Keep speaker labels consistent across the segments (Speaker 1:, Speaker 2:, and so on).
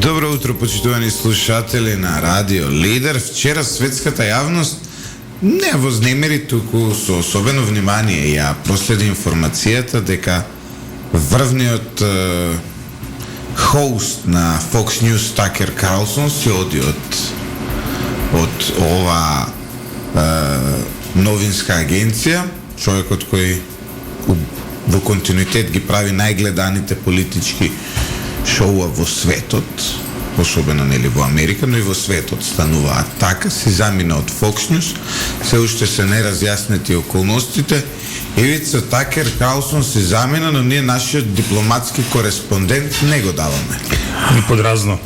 Speaker 1: Добро утро, почитувани слушатели на Радио Лидер. Вчера светската јавност не вознемери, туку со особено внимание ја проследи информацијата дека врвниот хост на Fox News Такер Карлсон се оди од ова новинска агенција, човекот кој во континуитет ги прави најгледаните политички шоуа во светот, особено нели во Америка, но и во светот стануваат така, се замина од Fox News, се уште се не разјаснети околностите. Ивица Такер Карлсон се замина, но ние нашиот дипломатски кореспондент не го даваме.
Speaker 2: Ни подразно.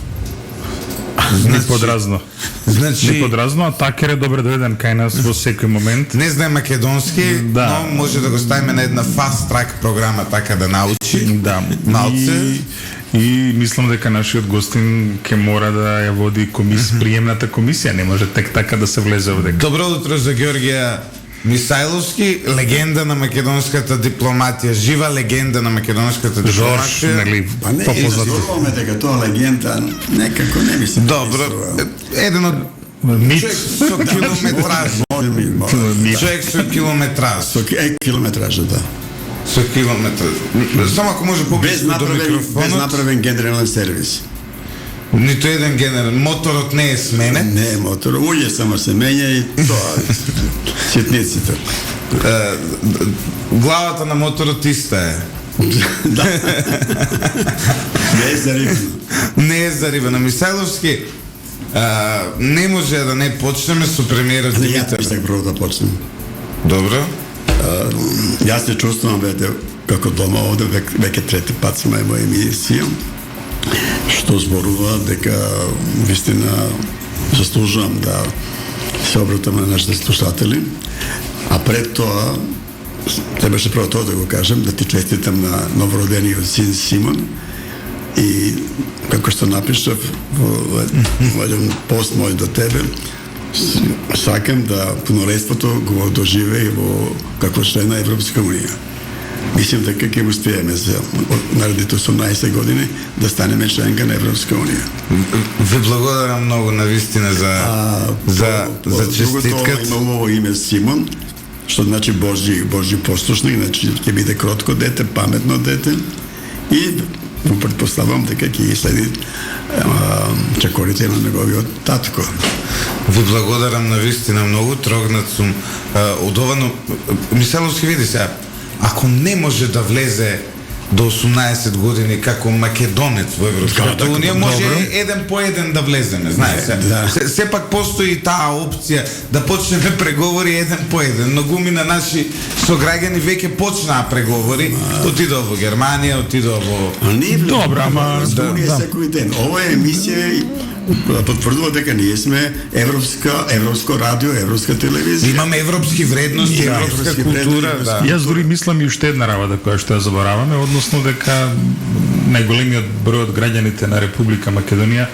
Speaker 2: Ни подразно.
Speaker 1: Значи,
Speaker 2: ни подразно, а Такер е добре доведен кај нас во секој момент.
Speaker 1: Не знае македонски, но може да го ставиме на една fast track програма, така да научи.
Speaker 2: Да.
Speaker 1: Малце.
Speaker 2: И мислам дека нашиот гостин ќе мора да ја води приемната комисија, не може тек така да се влезе овде.
Speaker 1: Добро утро за Георгија Мисајловски, легенда на македонската дипломатија, жива легенда на македонската дипломатија.
Speaker 2: Жорж, нели,
Speaker 3: попознат. Зборуваме дека тоа легенда некако не ми се.
Speaker 1: Добро, еден од човек со километраж. Човек со километраж.
Speaker 3: Со километража, да.
Speaker 1: Со километраж. Само ако може поблиску до микрофонот.
Speaker 3: Без направен генерален сервис.
Speaker 1: Нито еден генерал. Моторот не е сменен.
Speaker 3: Не е мотор. Уѓе само се менја и тоа. Ситниците.
Speaker 1: Главата на моторот иста е.
Speaker 3: Да. Не е заривна.
Speaker 1: Не е заривна. Мисајловски, не може да не почнеме со премиерот Димитар.
Speaker 3: Ја мислех прво да почнем.
Speaker 1: Добро.
Speaker 3: Јас се чувствувам како дома овде, веќе трети пат сме во емисија, што зборува дека вистина заслужувам да се обратам на нашите слушатели, а пред тоа требаше прво тоа да го кажем, да ти честитам на новородениот син Симон и како што напишав во еден пост мој до тебе, сакам да пунолетството го доживее во како член на Европска унија. Мислам дека ќе успееме за наредните 18 години да станеме членка на Европска унија.
Speaker 1: Ви благодарам многу навистина за честитката.
Speaker 3: Има ово име Симон, што значи Божи послушник, значи ќе биде кротко дете, паметно дете и предпоставам дека ќе ги следи чекорите на неговиот татко.
Speaker 1: Ви благодарам навистина многу, трогнат сум од ова, но Мисајловски, види сега, ако не може да влезе до 18 години како македонец во Европската унија, може еден по еден да влеземе, знаете. Сепак постои таа опција да почнеме преговори еден по еден. Многумина наши сограѓани веќе почнаа преговори, отидоа во Германија, отидоа во...
Speaker 3: Добра, ама секој ден. Ова е емисија потврдува дека ние сме европско радио, европска телевизија.
Speaker 1: Имаме европски вредности, европска култура.
Speaker 2: Јас дури мислам и уште една работа која што ја забораваме, односно дека најголемиот број од граѓаните на Република Македонија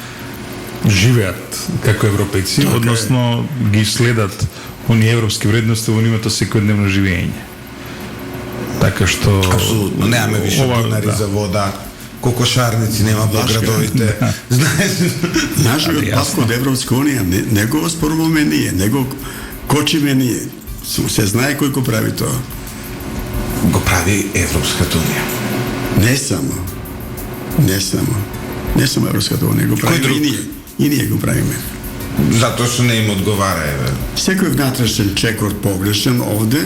Speaker 2: живеат како европејци, односно ги следат оние европски вредности во нивото секојдневно живење. Така што
Speaker 1: апсолутно немаме више бунари за вода, кокошарници нема во градовите. Знаеш,
Speaker 3: нашиот пат од Европска унија не го оспоруваме ние, не го кочиме ние. Се знае кој го прави тоа.
Speaker 1: Го прави Европската унија.
Speaker 3: Не само Европската унија го прави и ние го правиме.
Speaker 1: Затоа што не им одговара, еве.
Speaker 3: Секој внатрешен чекор погрешен овде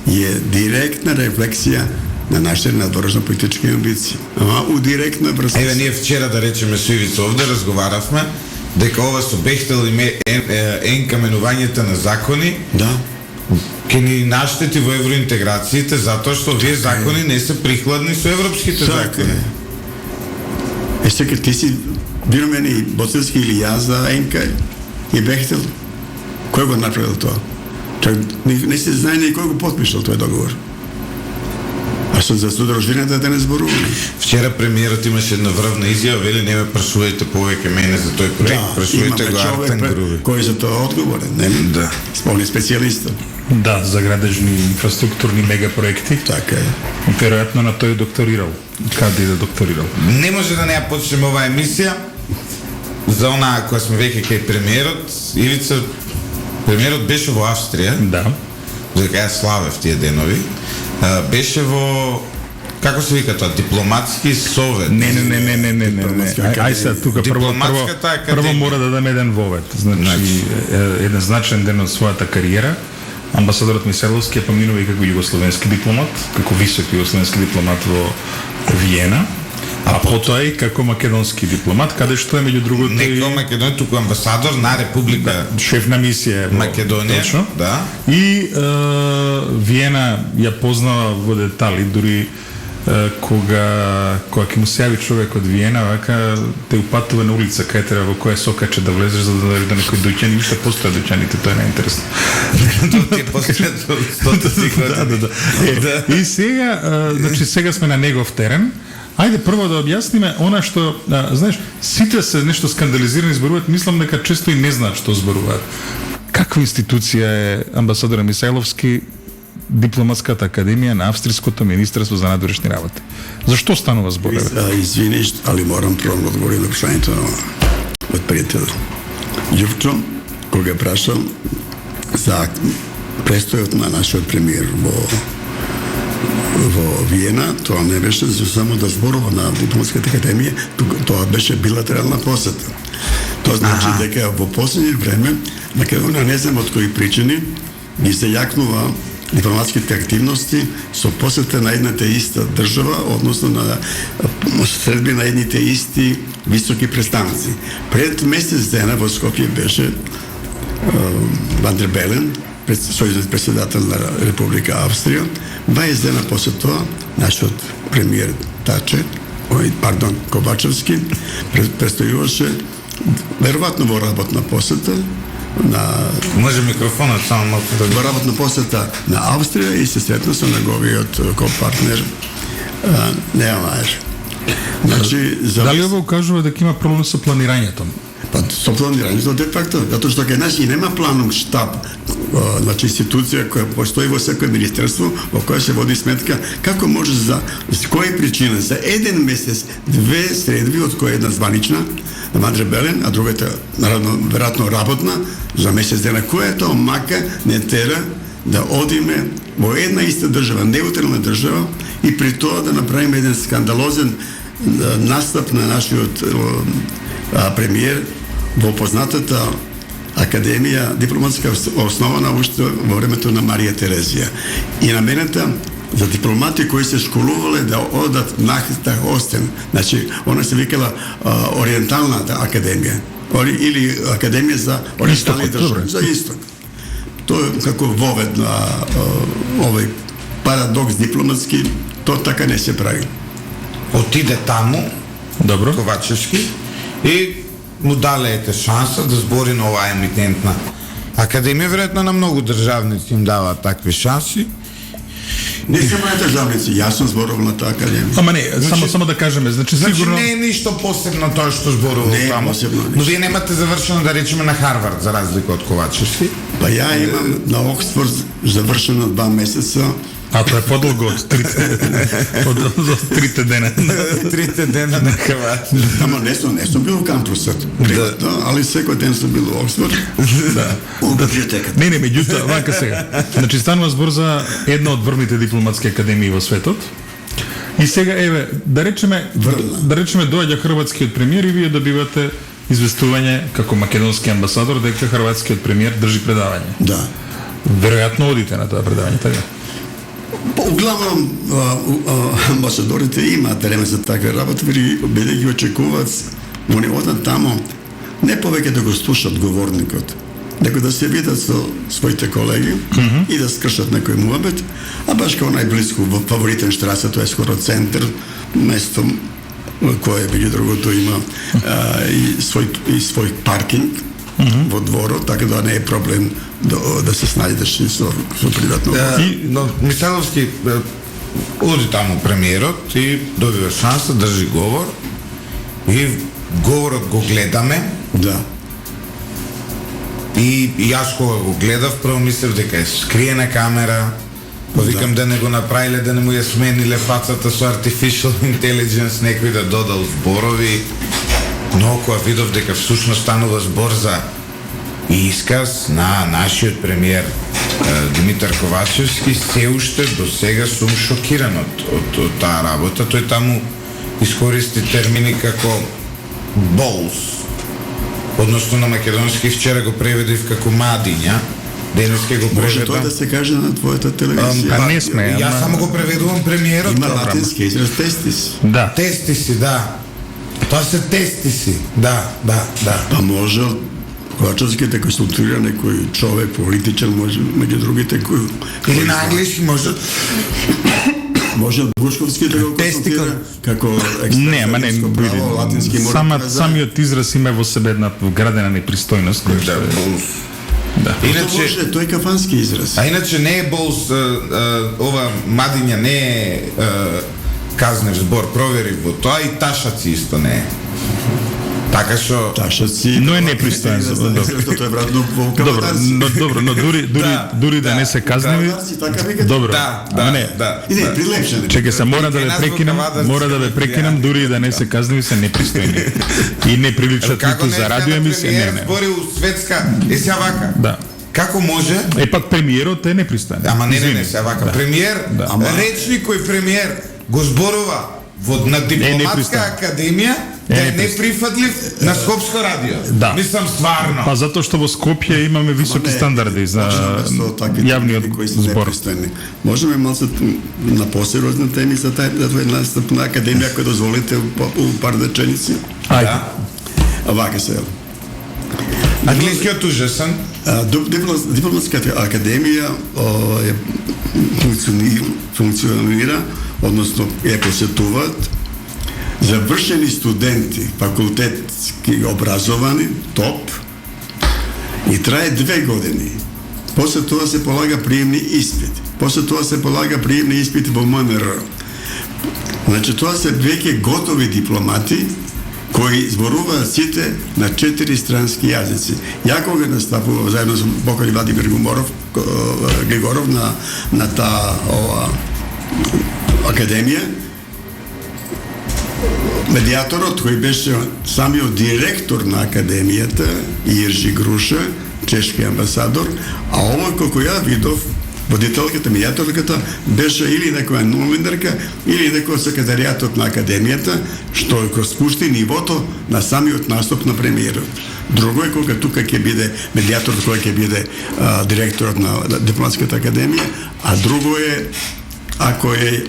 Speaker 3: е директна рефлексија на нашите надворешно-политички амбиции. Ама у директна врска.
Speaker 1: Еве, ние вчера, да речеме, со Ивица овде разговаравме дека ова со Бехтел и енкаменувањето на закони ќе ни наштети во евроинтеграциите, затоа што овие закони не се прикладни со европските закони.
Speaker 3: Сега ти си бил мене Боцевски или јас за Енка и Бехтел. Кој го направил тоа? Чак не се знае ни кој го подпишал тој договор. А што за содружината да не зборуваме?
Speaker 1: Вчера премиерот имаше една врвна изјава, вели не ме прашувајте повеќе мене за тој проект, прашувајте го Артен Груви.
Speaker 3: Кој за тоа одговорен, не?
Speaker 1: Да.
Speaker 3: Спомни специјалиста.
Speaker 2: Да, за градежни инфраструктурни мегапроекти.
Speaker 3: Така е.
Speaker 2: Веројатно на тој докторирал. Каде да докторирал?
Speaker 1: Не може да не ја почнеме оваа емисија за онаа која сме веќе кај премиерот, Ивица, премиерот беше во Австрија,
Speaker 2: Да.
Speaker 1: дека ја славев тие денови, беше во, како се вика тоа, дипломатски совет.
Speaker 2: Не. Ај сега тука
Speaker 1: Дипломатската академија.
Speaker 2: прво мора да дадем еден вовет. Значи, еден значен ден од својата кариера, амбасадорот Миселовски ја поминува и како југословенски дипломат, како висок југословенски дипломат во Виена, а потоа и како македонски дипломат, каде што е меѓу другото
Speaker 1: Не
Speaker 2: и
Speaker 1: како Македонија, туку амбасадор на Република
Speaker 2: шеф на мисија во
Speaker 1: Македонија.
Speaker 2: точно.
Speaker 1: Да.
Speaker 2: И Виена ја познава во детали, дури кога ќе му се јави човек од Виена, вака те упатува на улица кај треба во која сокаче да влезеш за да нареди некој дуќан и уште постоја дуќаните, тоа е најинтересно.
Speaker 1: Тоа ти после 100 години.
Speaker 2: Да. И сега, значи сега сме на негов терен. Ајде прво да објасниме она што, знаеш, сите се нешто скандализирани зборуваат, мислам дека често и не знаат што зборуваат. Каква институција е амбасадор Мисајловски, Дипломатската академија на Австриското министерство за надворешни работи? Зашто станува збор?
Speaker 3: Извини, али морам прво да одговорим на прашањето од пријател. Јувчо, кога прашам за престојот на нашиот премиер во Виена, тоа не беше за само да зборува на Дипломатската академија, тоа беше билатерална посета. Тоа значи дека во последње време Македонија, не знам од кои причини, ги се јакнува дипломатските активности со посета на едната иста држава, односно на средби на едните исти високи представници. Пред месец дена во Скопје беше Ван дер Белен, сојузнат председател на Република Австрија. 20 дена после тоа, нашиот премиер Ковачевски, престојуваше веројатно во работна посета на
Speaker 1: Може микрофонот само малку да
Speaker 3: во работна посета на Австрија и се сретна со неговиот ко-партнер Неамаер. Значи,
Speaker 2: Дали ова укажува дека има проблем со планирањето?
Speaker 3: Па со планирањето де факто, затоа што кај нас и нема планов штаб, значи институција која постои во секој министерство, во која се води сметка како може за која причина за еден месец две средби, од која една званична на Ван дер Белен, а другата наравно веројатно работна за месец дена, која тоа мака не тера да одиме во една иста држава, неутрална држава и при тоа да направиме еден скандалозен настап на нашиот премиер во познатата академија дипломатска основана уште во времето на Марија Терезија и намената за дипломати кои се школувале да одат нахта Остен. Значи, она се викала Ориенталната академија или Академија за ориентални држави, за исток. Тоа е како вовед на овој парадокс дипломатски, тоа така не се прави.
Speaker 1: отиде таму,
Speaker 2: Добро.
Speaker 1: Ковачевски, и му дале шанса да збори на оваа емитентна академија. Веројатно на многу државници им даваат такви шанси.
Speaker 3: Не се моја државници, јас сум зборувал на таа академија.
Speaker 2: Ама не, само да кажеме, значи сигурно
Speaker 1: не е ништо посебно тоа што зборува
Speaker 3: Не е
Speaker 1: таму.
Speaker 3: посебно ништо.
Speaker 1: Но вие немате завршено, да речеме, на Харвард, за разлика од Ковачевски.
Speaker 3: Па ја имам на Оксфорд завршено 2 месеца.
Speaker 2: а тоа е подолго од трите дена.
Speaker 1: Трите дена на Ковачевски.
Speaker 3: Ама не сум бил во кампусот, приватно, али секој ден сум бил во Оксфорд. У библиотеката.
Speaker 2: Не, меѓутоа, вака сега. Значи станува збор за една од врвните дипломатски академии во светот. И сега еве, да речеме доаѓа хрватскиот премиер и вие добивате известување како македонски амбасадор дека хрватскиот премиер држи предавање.
Speaker 3: Да.
Speaker 2: Веројатно одите на тоа предавање, така?
Speaker 3: Углавном амбасадорите имаат време за такви работи, бидејќи очекуваат, но не одат тамо не повеќе да го слушат говорникот, него да се видат со своите колеги и да скршат некој муабет, а баш као најблиску во Фаворитен штрасе, тоа е скоро центар, место кое меѓу другото има и свој паркинг во дворот, така да не е проблем да се снајдеш и со приватно.
Speaker 1: Но Мисаловски оди таму премиерот и добива шанса, држи говор и говорот го гледаме.
Speaker 3: Да.
Speaker 1: И јас кога го гледав, прво мислев дека е скриена камера, па викам да не го направиле, да не му ја смениле фацата со artificial intelligence, некој да додал зборови. Но кога видов дека всушност станува збор за исказ на нашиот премиер Димитар Ковачевски, се уште до сега сум шокиран од таа работа. Тој таму искористи термини како болс, односно на македонски вчера го преведив како мадиња, денеска го
Speaker 3: Може
Speaker 1: преведам.
Speaker 3: тоа да се каже на твојата телевизија.
Speaker 2: Па не сме,
Speaker 1: Јас само го преведувам премиерот.
Speaker 3: Има
Speaker 1: програма.
Speaker 3: латински израз тестис.
Speaker 2: Да.
Speaker 1: Тестиси, да. Тоа се тестиси. Да.
Speaker 3: Па може Ковачевски да консултира некој човек, политичар, може меѓу другите кој
Speaker 1: Или на англиски може.
Speaker 3: може Бушковски да го консултира како
Speaker 2: Не, ама не,
Speaker 3: право, латински може да
Speaker 2: самиот израз има во себе една вградена непристојност. која што е- Да.
Speaker 3: Иначе
Speaker 1: Иначе,
Speaker 3: тој е кафански израз.
Speaker 1: а иначе не е болс, ова мадиња не е казнев збор, провери во тоа и ташаци исто не е. Така што
Speaker 3: Ташаци.
Speaker 2: Но е непристоен збор, добро.
Speaker 3: Тоа е вратно во
Speaker 2: Добро,
Speaker 3: каватарци.
Speaker 2: но дури да не се казневи.
Speaker 3: Каватарци, така викате?
Speaker 2: Добро.
Speaker 1: да,
Speaker 2: Ама не.
Speaker 3: И не, прилепшени.
Speaker 2: Чекај се, мора да ве
Speaker 1: Нас во
Speaker 2: прекинам,
Speaker 1: Кавадарци
Speaker 2: мора да ве прекинам, дури и да не се казневи се непристојни. И не приличат
Speaker 1: како
Speaker 2: ниту за радио емисија, не, не.
Speaker 1: збори у светска, сега вака.
Speaker 2: Да.
Speaker 1: Како може?
Speaker 2: Е пак премиерот е непристоен.
Speaker 1: Ама не,
Speaker 2: Извини.
Speaker 1: сега вака. Премиер, речник кој премиер го зборува на дипломатска
Speaker 2: непристоен.
Speaker 1: академија, да е
Speaker 2: непристоен.
Speaker 1: неприфатлив на Скопско радио.
Speaker 2: Да.
Speaker 1: Мислам стварно.
Speaker 2: Па затоа што во Скопје имаме високи стандарди за јавниот
Speaker 3: кои се
Speaker 2: збор.
Speaker 3: непристојни. Можеме малку на посериозни теми за тој настап на академија кој дозволите у пар реченици.
Speaker 2: Ајде.
Speaker 1: Да.
Speaker 3: Вака се.
Speaker 1: Англискиот ужасен.
Speaker 3: Дипломатската академија функционира, односно ја посетуваат завршени студенти, факултетски образовани, топ, и трае 2 години. После тоа се полага приемни испити. После тоа се полага приемни испити во МНР. Значи, тоа се веќе готови дипломати кои зборуваат сите на 4 странски јазици. Ја кога настапував заедно со покојни Владимир Григоров на таа академија, медиаторот кој беше самиот директор на академијата, Иржи Груша, чешки амбасадор, а овој колку ја видов, водителката, медиаторката, беше или некоја новинарка, или некој секретаријатот на академијата, што го спушти нивото на самиот наступ на премиерот. Друго е кога тука ќе биде медиаторот кој ќе биде директорот на дипломатската академија, а друго е ако е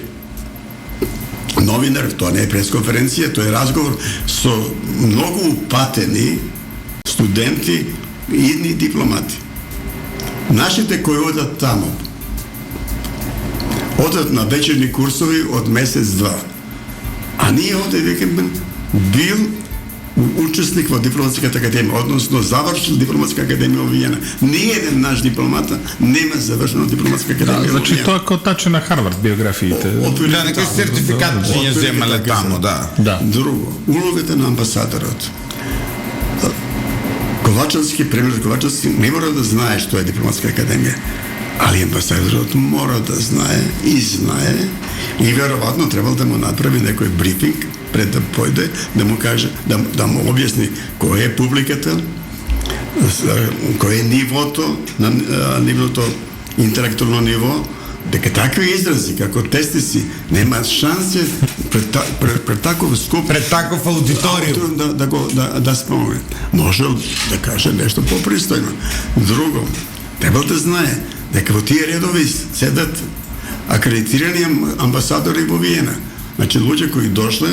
Speaker 3: новинар, тоа не е пресконференција, тоа е разговор со многу упатени студенти и идни дипломати. Нашите кои одат таму, одат на вечерни курсови од месец-два. А ние овде веќе бил учесник во дипломатската академија, односно завршил дипломатска академија во Виена. Не еден наш дипломата нема завршено дипломатска академија во
Speaker 2: Значи
Speaker 3: Виена.
Speaker 2: тоа како таче на Харвард биографиите.
Speaker 1: Да, некој сертификат ќе земале таму, да.
Speaker 2: Да.
Speaker 3: Друго, улогата на амбасадорот. Ковачевски, премиер Ковачевски не мора да знае што е дипломатска академија, али амбасадорот мора да знае и веројатно требал да му направи некој брифинг пред да појде, да му каже, да му објасни кој е публиката, кој е нивото, на нивото интелектуално ниво, дека такви изрази како тестиси немаат шанси пред таков скуп,
Speaker 1: Пред таков аудиториум.
Speaker 3: да спомне. Може да каже нешто попристојно. Друго, треба да знае дека во тие редови седат акредитирани амбасадори во Виена. Значи луѓе кои дошле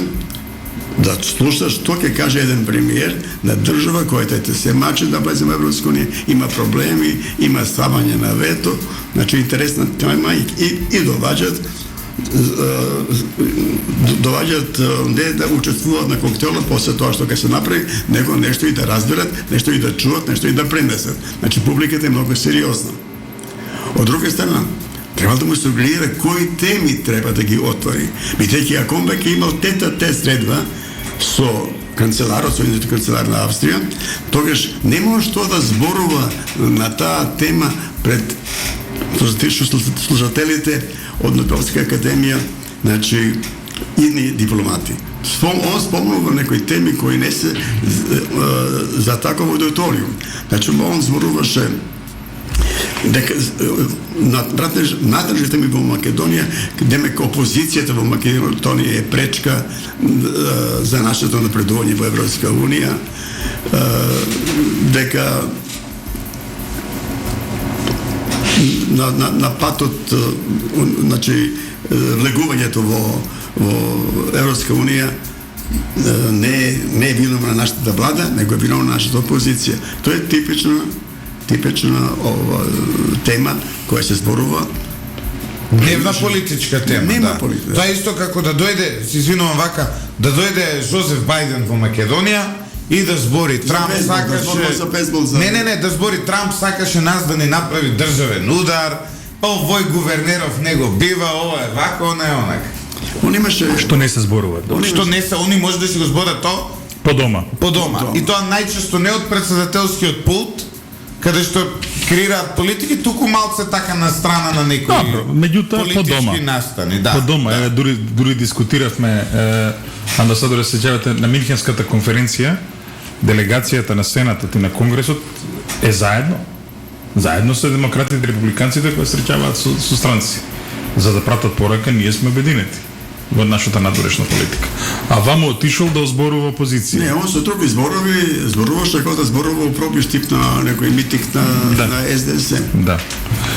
Speaker 3: да слушаш што ќе каже еден премиер на држава која се мачи да влезе во Европска унија, има проблеми, има ставање на вето, значи интересна тема и доваѓаат не да учествуваат на коктелот после тоа што ќе се направи, него нешто и да разберат, нешто и да чуат, нешто и да пренесат. Значи публиката е многу сериозна. Од друга страна, треба да му се гледа кои теми треба да ги отвори. Бидејќи ако он веќе имал тет средба со канцеларот, со едниот канцелар на Австрија, тогаш не може што да зборува на таа тема пред слушателите од Дипломатска академија, значи идни дипломати. Он спомнува некои теми кои не се за таков аудиториум. Значи, он зборуваше дека надржите ми во Македонија, демек опозицијата во Македонија е пречка за нашето напредување во Европска Унија, дека на патот, значи, влегувањето во Европска Унија не е виновна на нашата влада, него е виновна на нашата опозиција. Тоа е типична тема која се зборува.
Speaker 1: Дневна политичка тема,
Speaker 3: Нема
Speaker 1: да.
Speaker 3: политика.
Speaker 1: Тоа е исто како да дојде, се извинувам вака, да дојде Жозеф Бајден во Македонија и да збори Трамп
Speaker 3: бейсбол, да
Speaker 1: сакаше
Speaker 3: зборува за бейсбол, за-
Speaker 1: Не, да збори Трамп сакаше нас да ни направи државен удар. Овој гувернеров него бива, ова е вака, она е онак.
Speaker 3: Он имаше
Speaker 2: Што не се зборува?
Speaker 1: Што не се, они може да си го зборат то
Speaker 2: По дома.
Speaker 1: по дома.
Speaker 3: дома.
Speaker 1: И тоа најчесто не од председателскиот пулт, каде што креираат политики, туку малце така на страна на некои
Speaker 2: Добро, меѓутоа по дома.
Speaker 1: политички настани. Да,
Speaker 2: По дома,
Speaker 1: да.
Speaker 2: еве дури дискутиравме амбасадоре, се сеќавате на Минхенската конференција, делегацијата на Сенатот и на Конгресот е заедно со демократите и републиканците кои се среќаваат со странци, за да пратат порака, ние сме обединети во нашата надворешна политика. А ваму отишол да озборува опозиција.
Speaker 3: Не, он со други зборуваше како да зборува у пробиш тип на некој митинг на СДСМ.
Speaker 2: Да.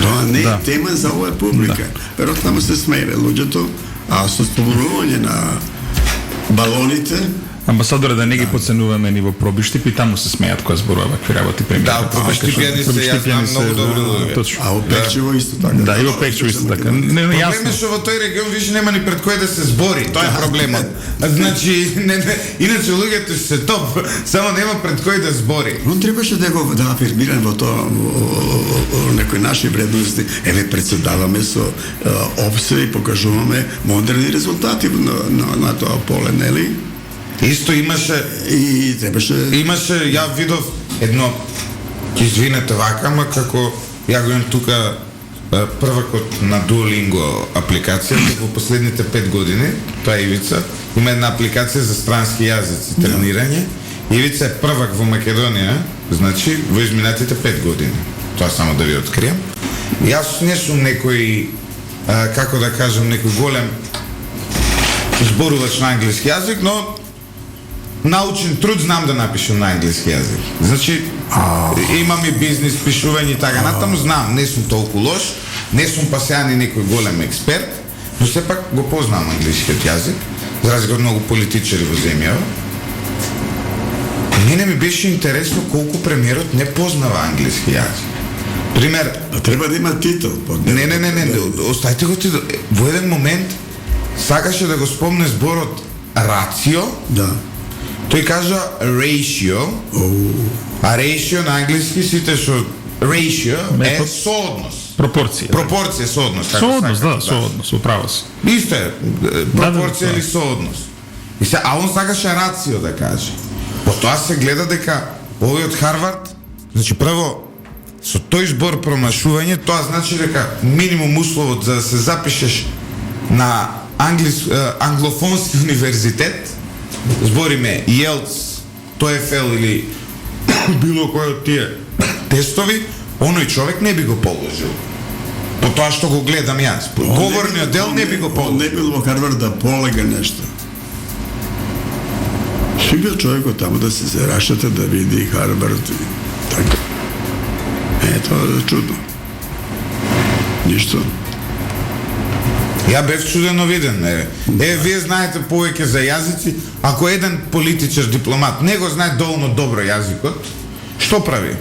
Speaker 3: Тоа не е
Speaker 2: Да.
Speaker 3: тема за оваа публика. Веројатно му се смееве луѓето, а со спомнување на балоните,
Speaker 2: Амбасадоре, да не ги подценуваме ни во пробиштип и таму се смеат кога зборува вакви работи премиер.
Speaker 1: Да, пробиштипјани се, јас знам многу добри луѓе.
Speaker 2: Точно.
Speaker 3: а од Пекчево исто така.
Speaker 2: Да, и во Пекчево исто така. Не,
Speaker 1: Проблем
Speaker 2: јасно.
Speaker 1: е што во тој регион више нема ни пред кој да се збори, тоа е проблемот. Значи, иначе луѓето се топ, само нема пред кој да збори.
Speaker 3: Он требаше да го афирмира во тоа во некои наши вредности. Еве председаваме со ОПСЕ и покажуваме модерни резултати на тоа поле, нели?
Speaker 1: Исто имаше,
Speaker 3: И требаше
Speaker 1: ја видов едно, извинете вака, ама како ја го имам тука првакот на Duolingo апликацијата во последните 5 години, тоа е Ивица, има една апликација за странски јазици, тренирање. Ивица е првак во Македонија, значи во изминатите 5 години. Тоа само да ви откријам. Јас не сум некој, како да кажам, некој голем зборувач на англиски јазик, но научен труд знам да напишам на англиски јазик. Значи, имам и бизнис, пишување и така натаму, знам, не сум толку лош, не сум па сега ни некој голем експерт, но сепак го познавам англискиот јазик, за разлика од многу политичари во земјава. Мене ми беше интересно колку премиерот не познава англиски јазик. Пример,
Speaker 3: треба да има титул.
Speaker 1: не, оставите го ти. Во еден момент сакаше да го спомне зборот рацио,
Speaker 3: Да.
Speaker 1: тој кажа ratio, а ratio на англиски сите што ratio е
Speaker 2: Метод.
Speaker 1: сооднос.
Speaker 2: Пропорција.
Speaker 1: Пропорција, сооднос. како
Speaker 2: Сооднос,
Speaker 1: сакате,
Speaker 2: да, сооднос, управо се.
Speaker 1: Исто е, пропорција
Speaker 2: да.
Speaker 1: или сооднос. И се, а он сакаше рацио да каже. По тоа се гледа дека овој од Харвард, значи прво, со тој збор промашување, тоа значи дека минимум условот за да се запишеш на англофонски универзитет, збориме Yelts, TOEFL или било кој од тие тестови, оној човек не би го положил. По тоа што го гледам јас. Говорниот дел не би го
Speaker 3: Он
Speaker 1: положил.
Speaker 3: не бил во Харвард да полега нешто. Си бил човекот таму да се рашата да види Харвард и така. Тоа е чудно. Ништо.
Speaker 1: Ја бев чудено виден. Вие знаете повеќе за јазици. Ако еден политичар, дипломат, не го знае доволно добро јазикот, што прави?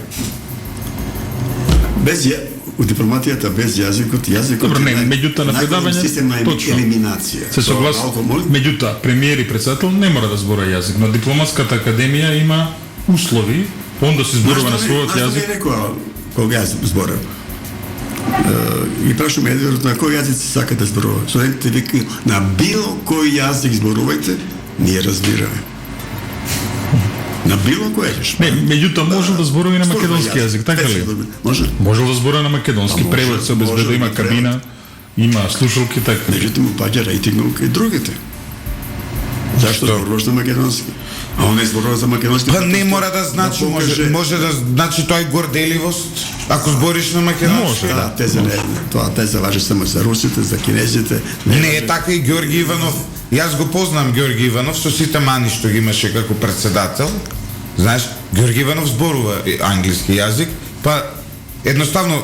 Speaker 3: У дипломатијата без јазикот
Speaker 2: Добро, не, меѓутоа на предавање
Speaker 3: систем на
Speaker 2: точно.
Speaker 3: елиминација.
Speaker 2: Се согласувам. Меѓутоа, премиер и председател не мора да збора јазик, но дипломатската академија има услови он да се зборува на својот
Speaker 3: Не
Speaker 2: јазик.
Speaker 3: рекоа кога јас зборам. И прашувам единот на кој јазик се сака да зборува. Студентите вика на било кој јазик зборувајте, ние разбираме. На било кој јазик.
Speaker 2: Не, меѓутоа можел да зборува и на македонски јазик, така ли?
Speaker 3: Може.
Speaker 2: Можел да зборува на македонски,
Speaker 3: Може,
Speaker 2: превод се обезбедува, има
Speaker 3: може,
Speaker 2: кабина, има слушалки, така.
Speaker 3: Меѓутоа му паѓа рейтингот кај другите. Зашто зборуваш на македонски? А он не зборува за македонски.
Speaker 1: Па не мора да значи, може да значи тој горделивост, ако збориш на македонски.
Speaker 3: Да, тоа теза важи само за русите, за кинезите.
Speaker 1: Не е така и Георги Иванов. Јас го познам Георги Иванов со сите мани што ги имаше како председател. Знаеш, Георги Иванов зборува англиски јазик, па едноставно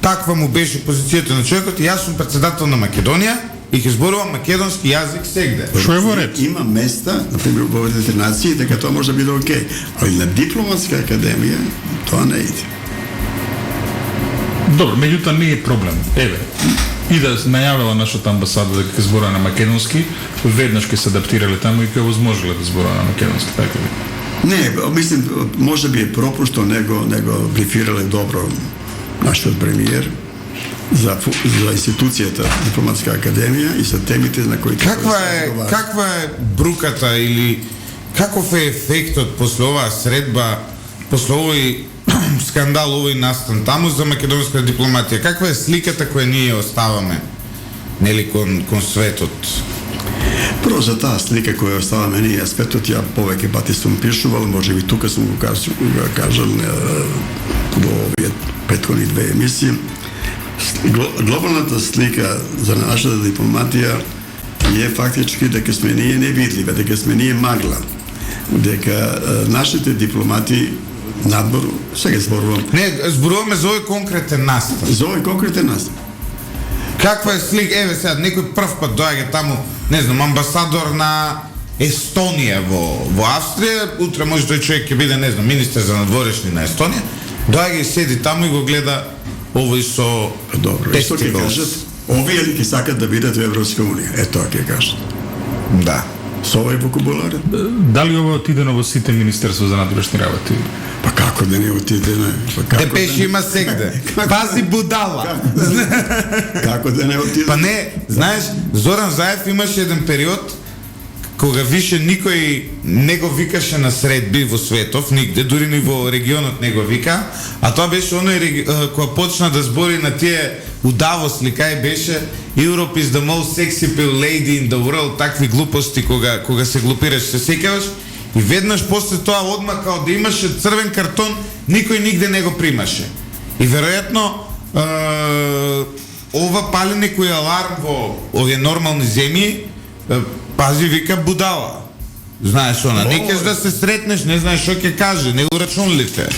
Speaker 1: таква му беше позицијата на човекот. Јас сум председател на Македонија и ќе зборувам македонски јазик сегде.
Speaker 2: Што е во ред?
Speaker 3: Има места, например, во Обединетите нации, дека тоа може да биде окей, али на дипломатска академија тоа не иде.
Speaker 2: Добро, меѓутоа не е проблем. Еве, и да најавила нашата амбасада дека ќе зборува на македонски, веднаш ќе се адаптирале таму и ќе возможеле да зборува на македонски, така ли?
Speaker 3: Не, мислим, може би е пропуст што него брифирале добро нашиот премиер за институцијата дипломатска академија и за темите на кои
Speaker 1: каква е бруката или каков е ефектот после оваа средба, после овој скандал, овој настан таму за македонска дипломатија? Каква е сликата која ние оставаме, нели, кон светот?
Speaker 3: Прво за таа слика која оставаме ние аспектот, ја повеќе пати сум пишувал, може би тука сум го кажал до овие претходни две емисии. Глобалната слика за нашата дипломатија е фактички дека сме ние невидливи, дека сме ние магла, дека нашите дипломати надбор, сега зборувам.
Speaker 1: Не, зборуваме за овој конкретен настан.
Speaker 3: За овој конкретен настан.
Speaker 1: Каква е слика? Еве сега, некој прв пат доаѓа таму, не знам, амбасадор на Естонија во Австрија, утре може тој човек ќе биде, не знам, министер за надворешни на Естонија, доаѓа и седи таму и го гледа овој со
Speaker 3: testicles. Овие ли ќе сакат да бидат во Европска унија? Е тоа ќе кажат.
Speaker 1: Да.
Speaker 3: Со овој вокабулар?
Speaker 2: Дали ова отидено во сите министерство за надворешни работи?
Speaker 3: Па како да не отидено?
Speaker 1: Те беше има сегде. Пази будала.
Speaker 3: Како да не отидено?
Speaker 1: Па не, знаеш, Зоран Заев имаше еден период кога више никој не го викаше на средби во светов, нигде, дури ни во регионот не го вика, а тоа беше оној кога почна да збори на тие удавост ли кај беше Europe is the most sexy lady in the world, такви глупости кога се глупираш, се сеќаваш, и веднаш после тоа одма као да имаше црвен картон, никој нигде не го примаше. И веројатно ова пали некој аларм во овие нормални земји. Пази, вика будала. Знаеш она, не кеш да се сретнеш, не знаеш што ќе каже, не урачунливте.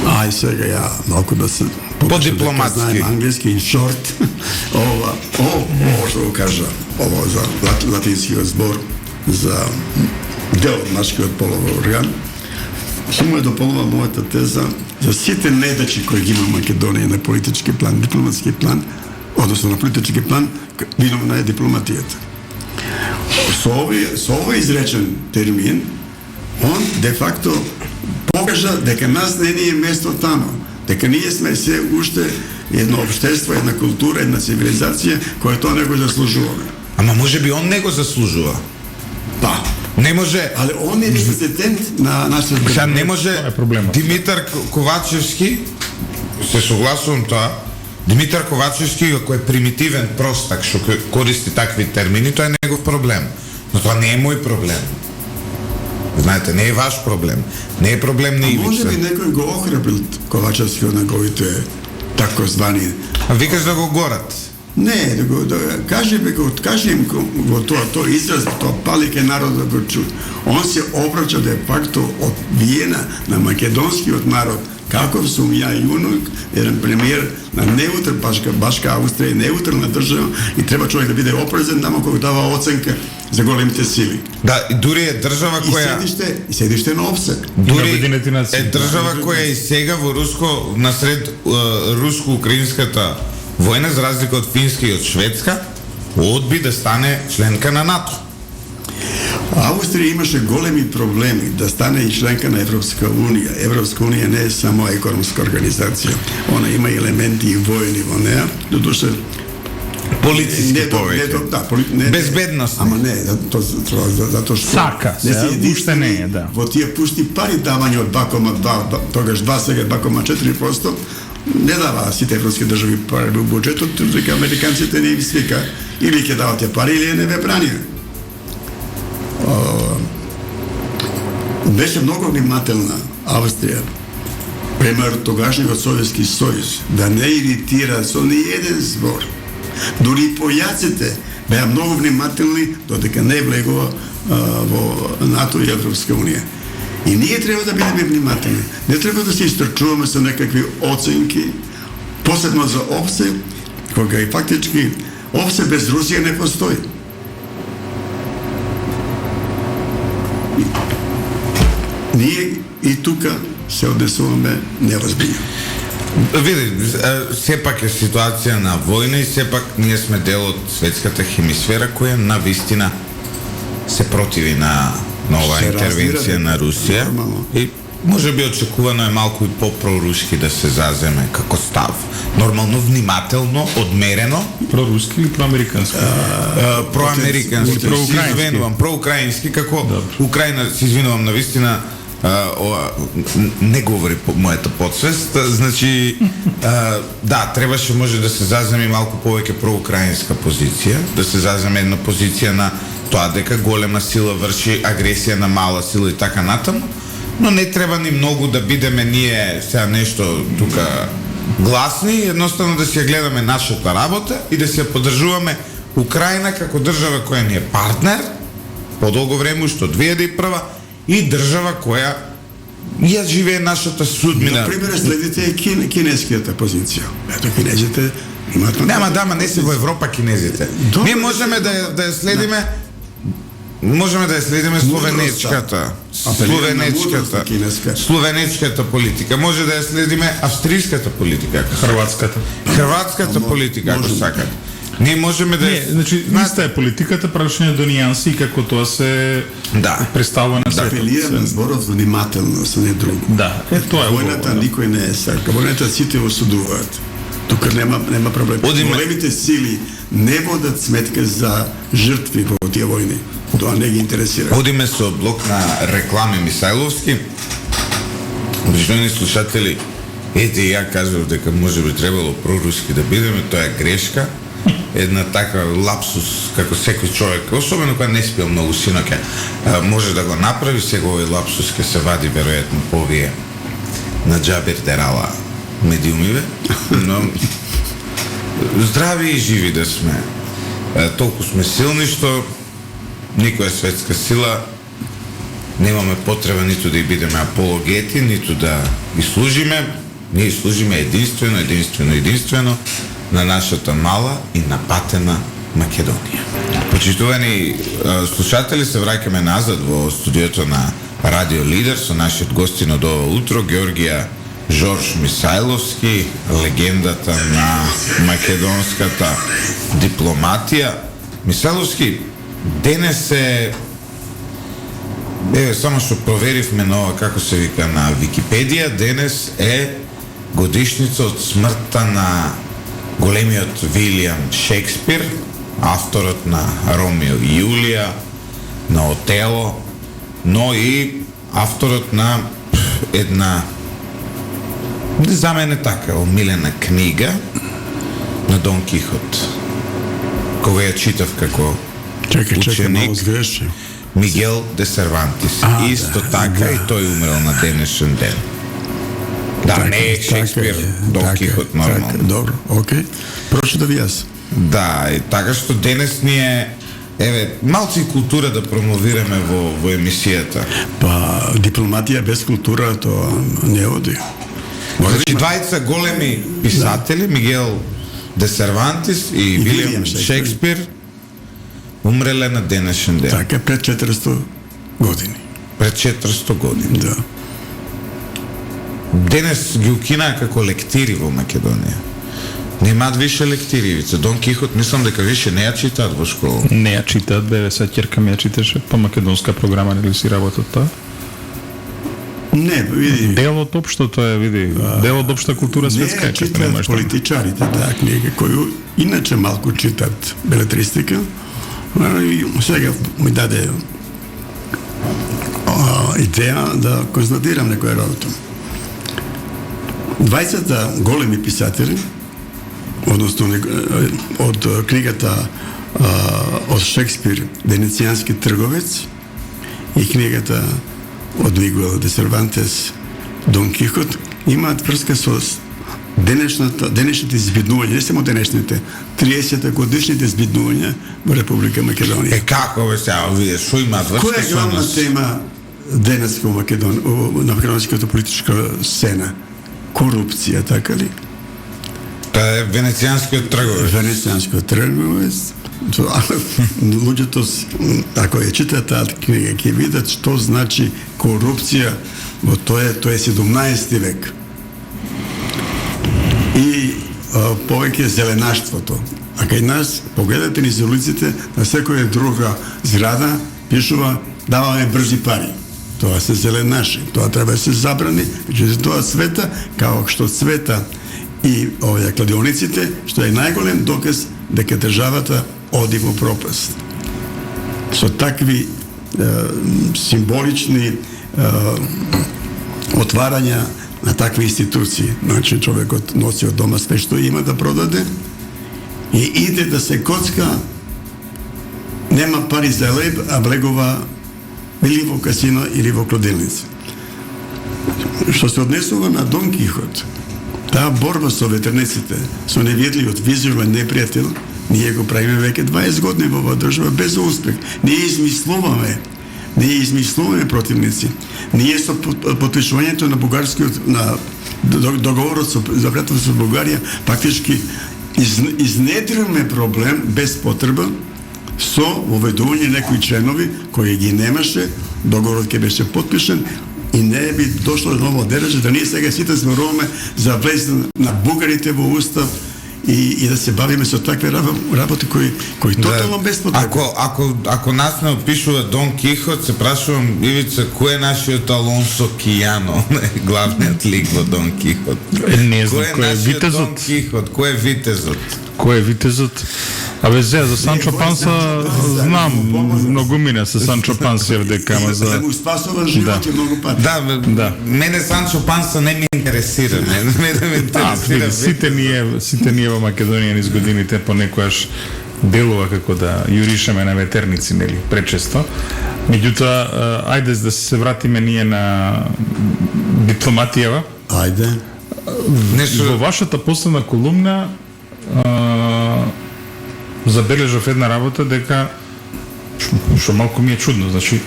Speaker 3: Ај сега ја малку да се
Speaker 1: по-дипломатски.
Speaker 3: Да знаем англиски in short. Ова што го кажа, ова за латинскиот збор за дел од машкиот полов орган. Само е дополнува мојата теза за сите недачи кои ги има Македонија на политички план, дипломатски план, односно на политички план, виновна е дипломатијата. Со овој изречен термин, он де факто покажа дека нас не ни е место тамо, дека ние сме се уште едно општество, една култура, една цивилизација која тоа не го заслужуваме.
Speaker 1: Ама може би он не го заслужува.
Speaker 3: Па,
Speaker 1: не може.
Speaker 3: Але он е репрезентент на нашата
Speaker 1: држава. Не може Димитар Ковачевски, се согласувам тоа, Димитар Ковачевски, ако е примитивен простак, што користи такви термини, тоа е негов проблем. Но тоа не е мој проблем. Знаете, не е ваш проблем. Не е проблем на Ивица.
Speaker 3: Може би некој го охрабрил Ковачевски од неговите тако звани.
Speaker 1: А викаш да го горат?
Speaker 3: Не, да кажи им во тоа израз, тоа пали ке народот го чу. Он се обраќа де факто од Виена на македонскиот народ. Каков сум ја јунак, еден премиер на башка Австрија, неутрална држава и треба човек да биде опрезен тамо кога дава оценка за големите сили.
Speaker 1: Да, и дури е држава која
Speaker 3: и седиште на ОВСЕ.
Speaker 1: Дури е држава која и сега во насред руско-украинската војна, за разлика од Финска и од Шведска, одби да стане членка на НАТО.
Speaker 3: Австрија имаше големи проблеми да стане и членка на Европска унија. Европска унија не е само економска организација. Она има елементи и војни во неа, додуше
Speaker 1: полициски повеќе. Безбедност.
Speaker 3: Ама не, затоа што
Speaker 2: сака, уште не е, да.
Speaker 3: Во тие пушти пари давање од 2,2, тогаш 2, сега 2,4%, не дава сите европски држави пари во буџетот, дека американците не им свика или ќе давате пари или не ве бранија. беше многу внимателна Австрија према тогашниот Советски сојуз да не иритира со ни еден збор. Дури појаците беа многу внимателни додека не влегува во НАТО и Европска унија. И ние треба да бидеме внимателни. Не треба да се истрчуваме со некакви оценки, посебно за ОВСЕ, кога и фактички ОВСЕ без Русија не постои. Ние и тука се однесуваме неразбиено.
Speaker 1: Види, сепак е ситуација на војна и сепак ние сме дел од светската хемисфера која на вистина се противи на оваа
Speaker 3: Се
Speaker 1: интервенција
Speaker 3: раздира,
Speaker 1: на Русија
Speaker 3: нормално.
Speaker 1: и може би очекувано е малку и по-прорушки да се заземе како став. Нормално, внимателно, одмерено,
Speaker 2: Проруски или проамерикански?
Speaker 1: проамерикански, се
Speaker 2: проукраински.
Speaker 1: извинувам, проукраински, како
Speaker 2: Добро.
Speaker 1: Украина, се извинувам, навистина не говори по мојата подсвест, значи да, требаше може да се заземе малку повеќе проукраинска позиција, да се заземе една позиција на тоа дека голема сила врши агресија на мала сила и така натаму, но не треба ни многу да бидеме ние сега нешто тука гласни, едноставно да си ја гледаме нашата работа и да си ја поддржуваме Украина како држава која ни е партнер подолго време, што 2001 и држава која ја живее нашата судбина.
Speaker 3: Например, следите и кинеската позиција. Ето, кинезите имаат...
Speaker 1: Нема, не се во Европа кинезите.
Speaker 3: Добре,
Speaker 1: Ние можеме да ја следиме словенечката, словенечката политика. Може да ја следиме австриската политика, хрватската политика, ако сакат. Ние можеме да...
Speaker 2: Не, значи, иста е политиката, прашање до нијанси и како тоа се представува на светот.
Speaker 3: Апелирам на зборот внимателност, не друго.
Speaker 2: Да, тоа е
Speaker 3: Војната никој не е сака. Војната сите осудуваат. Тука нема проблем. Големите сили не водат сметка за жртви во тие војни. Тоа не ги интересира.
Speaker 1: Одиме со блок на реклами Мисајловски. Уважаеми слушатели, ете ја кажав дека може би требало проруски да бидеме, тоа е грешка. Една така лапсус, како секој човек, особено кога не спиел многу синоќа, може да го направи, сега овој лапсус ќе се вади веројатно по овие на Џабир Дерала медиумиве, но здрави и живи да сме. Толку сме силни што никоја светска сила немаме потреба ниту да и бидеме апологети, ниту да ги служиме. Ние служиме единствено на нашата мала и напатена Македонија. Почитувани слушатели, се враќаме назад во студиото на Радио Лидер со нашиот гостин од ова утро, Георгија Жорж Мисајловски, легендата на македонската дипломатија. Мисајловски, денес е... само што проверивме на ова, како се вика на Википедија, денес е годишница од смртта на големиот Вилијам Шекспир, авторот на Ромео и Јулија, на Отело, но и авторот на една, за мене така, омилена книга на Дон Кихот. Кога ја читав како ученик, Мигел де Сервантис. Исто така и тој умрел на денешен ден. Да, не е Шекспир, Дон Кихот нормално.
Speaker 3: Добро, окей. Прочитав и јас.
Speaker 1: Да, и така што денес ние малци култура да промовираме во емисијата.
Speaker 3: Па, дипломатија без култура тоа не оди.
Speaker 1: Значи, двајца големи писатели, Мигел де Сервантис и Вилијам Шекспир, умреле на денешен ден.
Speaker 3: Така, пред 400 години.
Speaker 1: Пред 400 години.
Speaker 3: Да.
Speaker 1: Денес ги укинаа како лектири во Македонија. Немаат више лектиривица. Дон Кихот, мислам дека више не ја читаат во школа.
Speaker 2: Не ја читаат, бе, са ќерка ми ја читаше по македонска програма, нели си работат тоа?
Speaker 3: Не, види.
Speaker 2: Дел од општото е, види, дел од општа култура светска.
Speaker 3: Не читаат политичарите таа книга, коju иначе малку читаат белетристика. И сега ми даде идеја да констатирам некоја работа. 20 големи писатели, односно од книгата од Шекспир, Венецијански трговец, и книгата од Мигуел де Сервантес, Дон Кихот, имаат врска со денешните збиднувања, не само денешните, 30 годишните збиднувања во Република Македонија.
Speaker 1: Како бе сега, вие, шо имаат врска
Speaker 3: Која е
Speaker 1: со
Speaker 3: главна
Speaker 1: нас?
Speaker 3: тема денес на македонската политичка сцена? Корупција, така ли?
Speaker 1: Тоа е Венецијанскиот трговец.
Speaker 3: Венецијанскиот трговец. Луѓето, ако ја читаат таа книга, ќе видат што значи корупција во тој е 17 век. И повеќе зеленаштвото. А кај нас, погледате низ улиците, на секоја друга зграда пишува даваме брзи пари. Тоа се зеленаши, тоа треба да се забрани, меѓутоа тоа цвета, како што цвета и овие кладиониците, што е најголем доказ дека државата оди во пропаст. Со такви символични отварања на такви институции. Значи, човекот носи од дома све што има да продаде и иде да се коцка, нема пари за леб, а влегува или во касино или во кладилница. Што се однесува на Дон Кихот, таа борба со ветерниците, со невидливиот визуелен непријател, ние го правиме веќе 20 години во оваа држава без успех. Ние измислуваме противници. Ние со потпишувањето на бугарскиот на договорот за пријателство со Бугарија фактички изнедрилме проблем без потреба со воведување некои членови кои ги немаше, договорот ќе беше потпишен и не би дошло до ново држава да ние сега сите зборуваме за влезење на бугарите во устав и да се бавиме со такви работи кои тотално без потреба.
Speaker 1: Ако нас не опишува Дон Кихот, се прашувам, Ивица, кој е нашиот Алонсо Кијано, главниот лик во Дон Кихот?
Speaker 2: Не знам, кој е витезот?
Speaker 1: Дон Кихот, кој е витезот?
Speaker 2: Кој е витезот? Абе, за Санчо Панса знам, многу мина се Санчо Пансиев дека, ама за...
Speaker 3: Да му спасува живот и многу пати.
Speaker 1: Да, мене Санчо Панса не ми интересира, не ме интересира.
Speaker 2: Сите ние во Македонија низ годините понекогаш делува како да јуришеме на ветерници, нели, пречесто. Меѓутоа, ајде да се вратиме ние на дипломатијава.
Speaker 3: Ајде.
Speaker 2: Во вашата последна колумна забележав една работа дека што малку ми е чудно, значи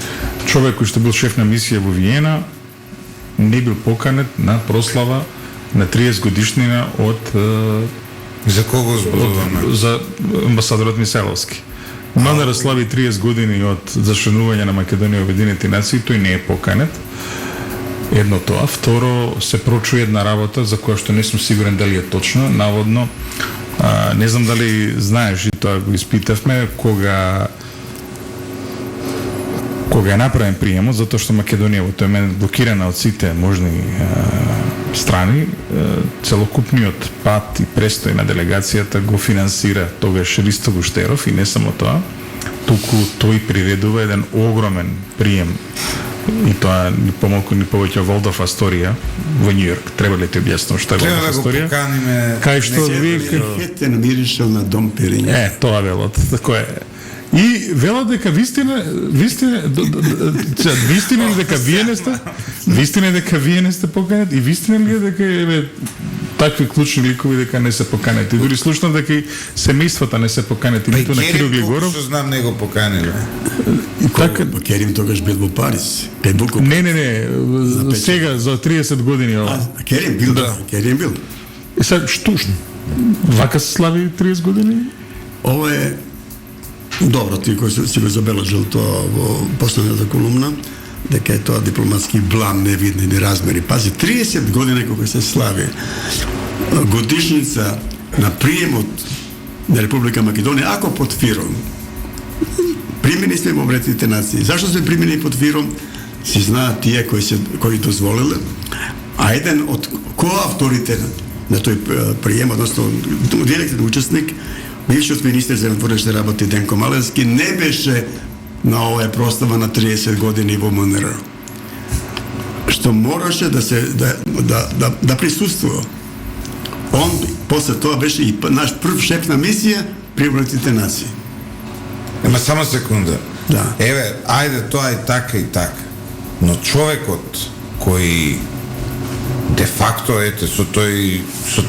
Speaker 2: човек кој што бил шеф на мисија во Виена не бил поканет на прослава на 30 годишнина од
Speaker 1: За кого зборуваме?
Speaker 2: за амбасадорот Мисайловски. Манер слави 30 години од зачленување на Македонија во Обединетите нации, тој не е поканет. Едно тоа, второ се прочуе една работа за која што не сум сигурен дали е точно, наводно не знам дали знаеш и тоа го испитавме кога е направен приемот, затоа што Македонија во тој момент блокирана од сите можни страни, целокупниот пат и престој на делегацијата го финансира тогаш Ристо Гуштеров и не само тоа, туку тој приредува еден огромен прием и тоа ни помалку ни повеќе Волдов Асторија во Њујорк. Треба ли ти објаснам што е Волдов Асторија? Кај што вие
Speaker 3: Хетен миришел на Дом Периња.
Speaker 2: тоа велот, тако е. И велат дека вистина ли дека вие не сте поканет и вистина ли е дека такви клучни ликови дека не се поканети. Дури слушнав дека и семејствата не се поканети, ниту на Киро Глигоров.
Speaker 1: Што знам не го поканиле.
Speaker 2: Така
Speaker 3: Керим тогаш бил во Париз. Кај Буков.
Speaker 2: не, сега за 30 години ова.
Speaker 3: Керим бил, да. Керим бил.
Speaker 2: И сега што? Вака се слави 30 години?
Speaker 3: Ова е добро, ти кој си го забележал тоа во последната колумна, дека е тоа дипломатски блам невидни размери. Пази, 30 години кога се слави годишница на приемот на Република Македонија, ако под фиром, примени сме во Обединетите нации. Зашто сме примени под фиром? Си знаат тие кои дозволиле, а еден од коавторите на тој прием, односно директен учесник, бившиот министер за внатрешни работи Денко Малевски, не беше на оваа прослава на 30 години во МНР. Што мораше да присуствува. Он после тоа беше и наш прв шеф на мисија при Обединетите нации.
Speaker 1: Ема само секунда.
Speaker 3: Да.
Speaker 1: Еве, ајде тоа и така и така. Но човекот кој де факто со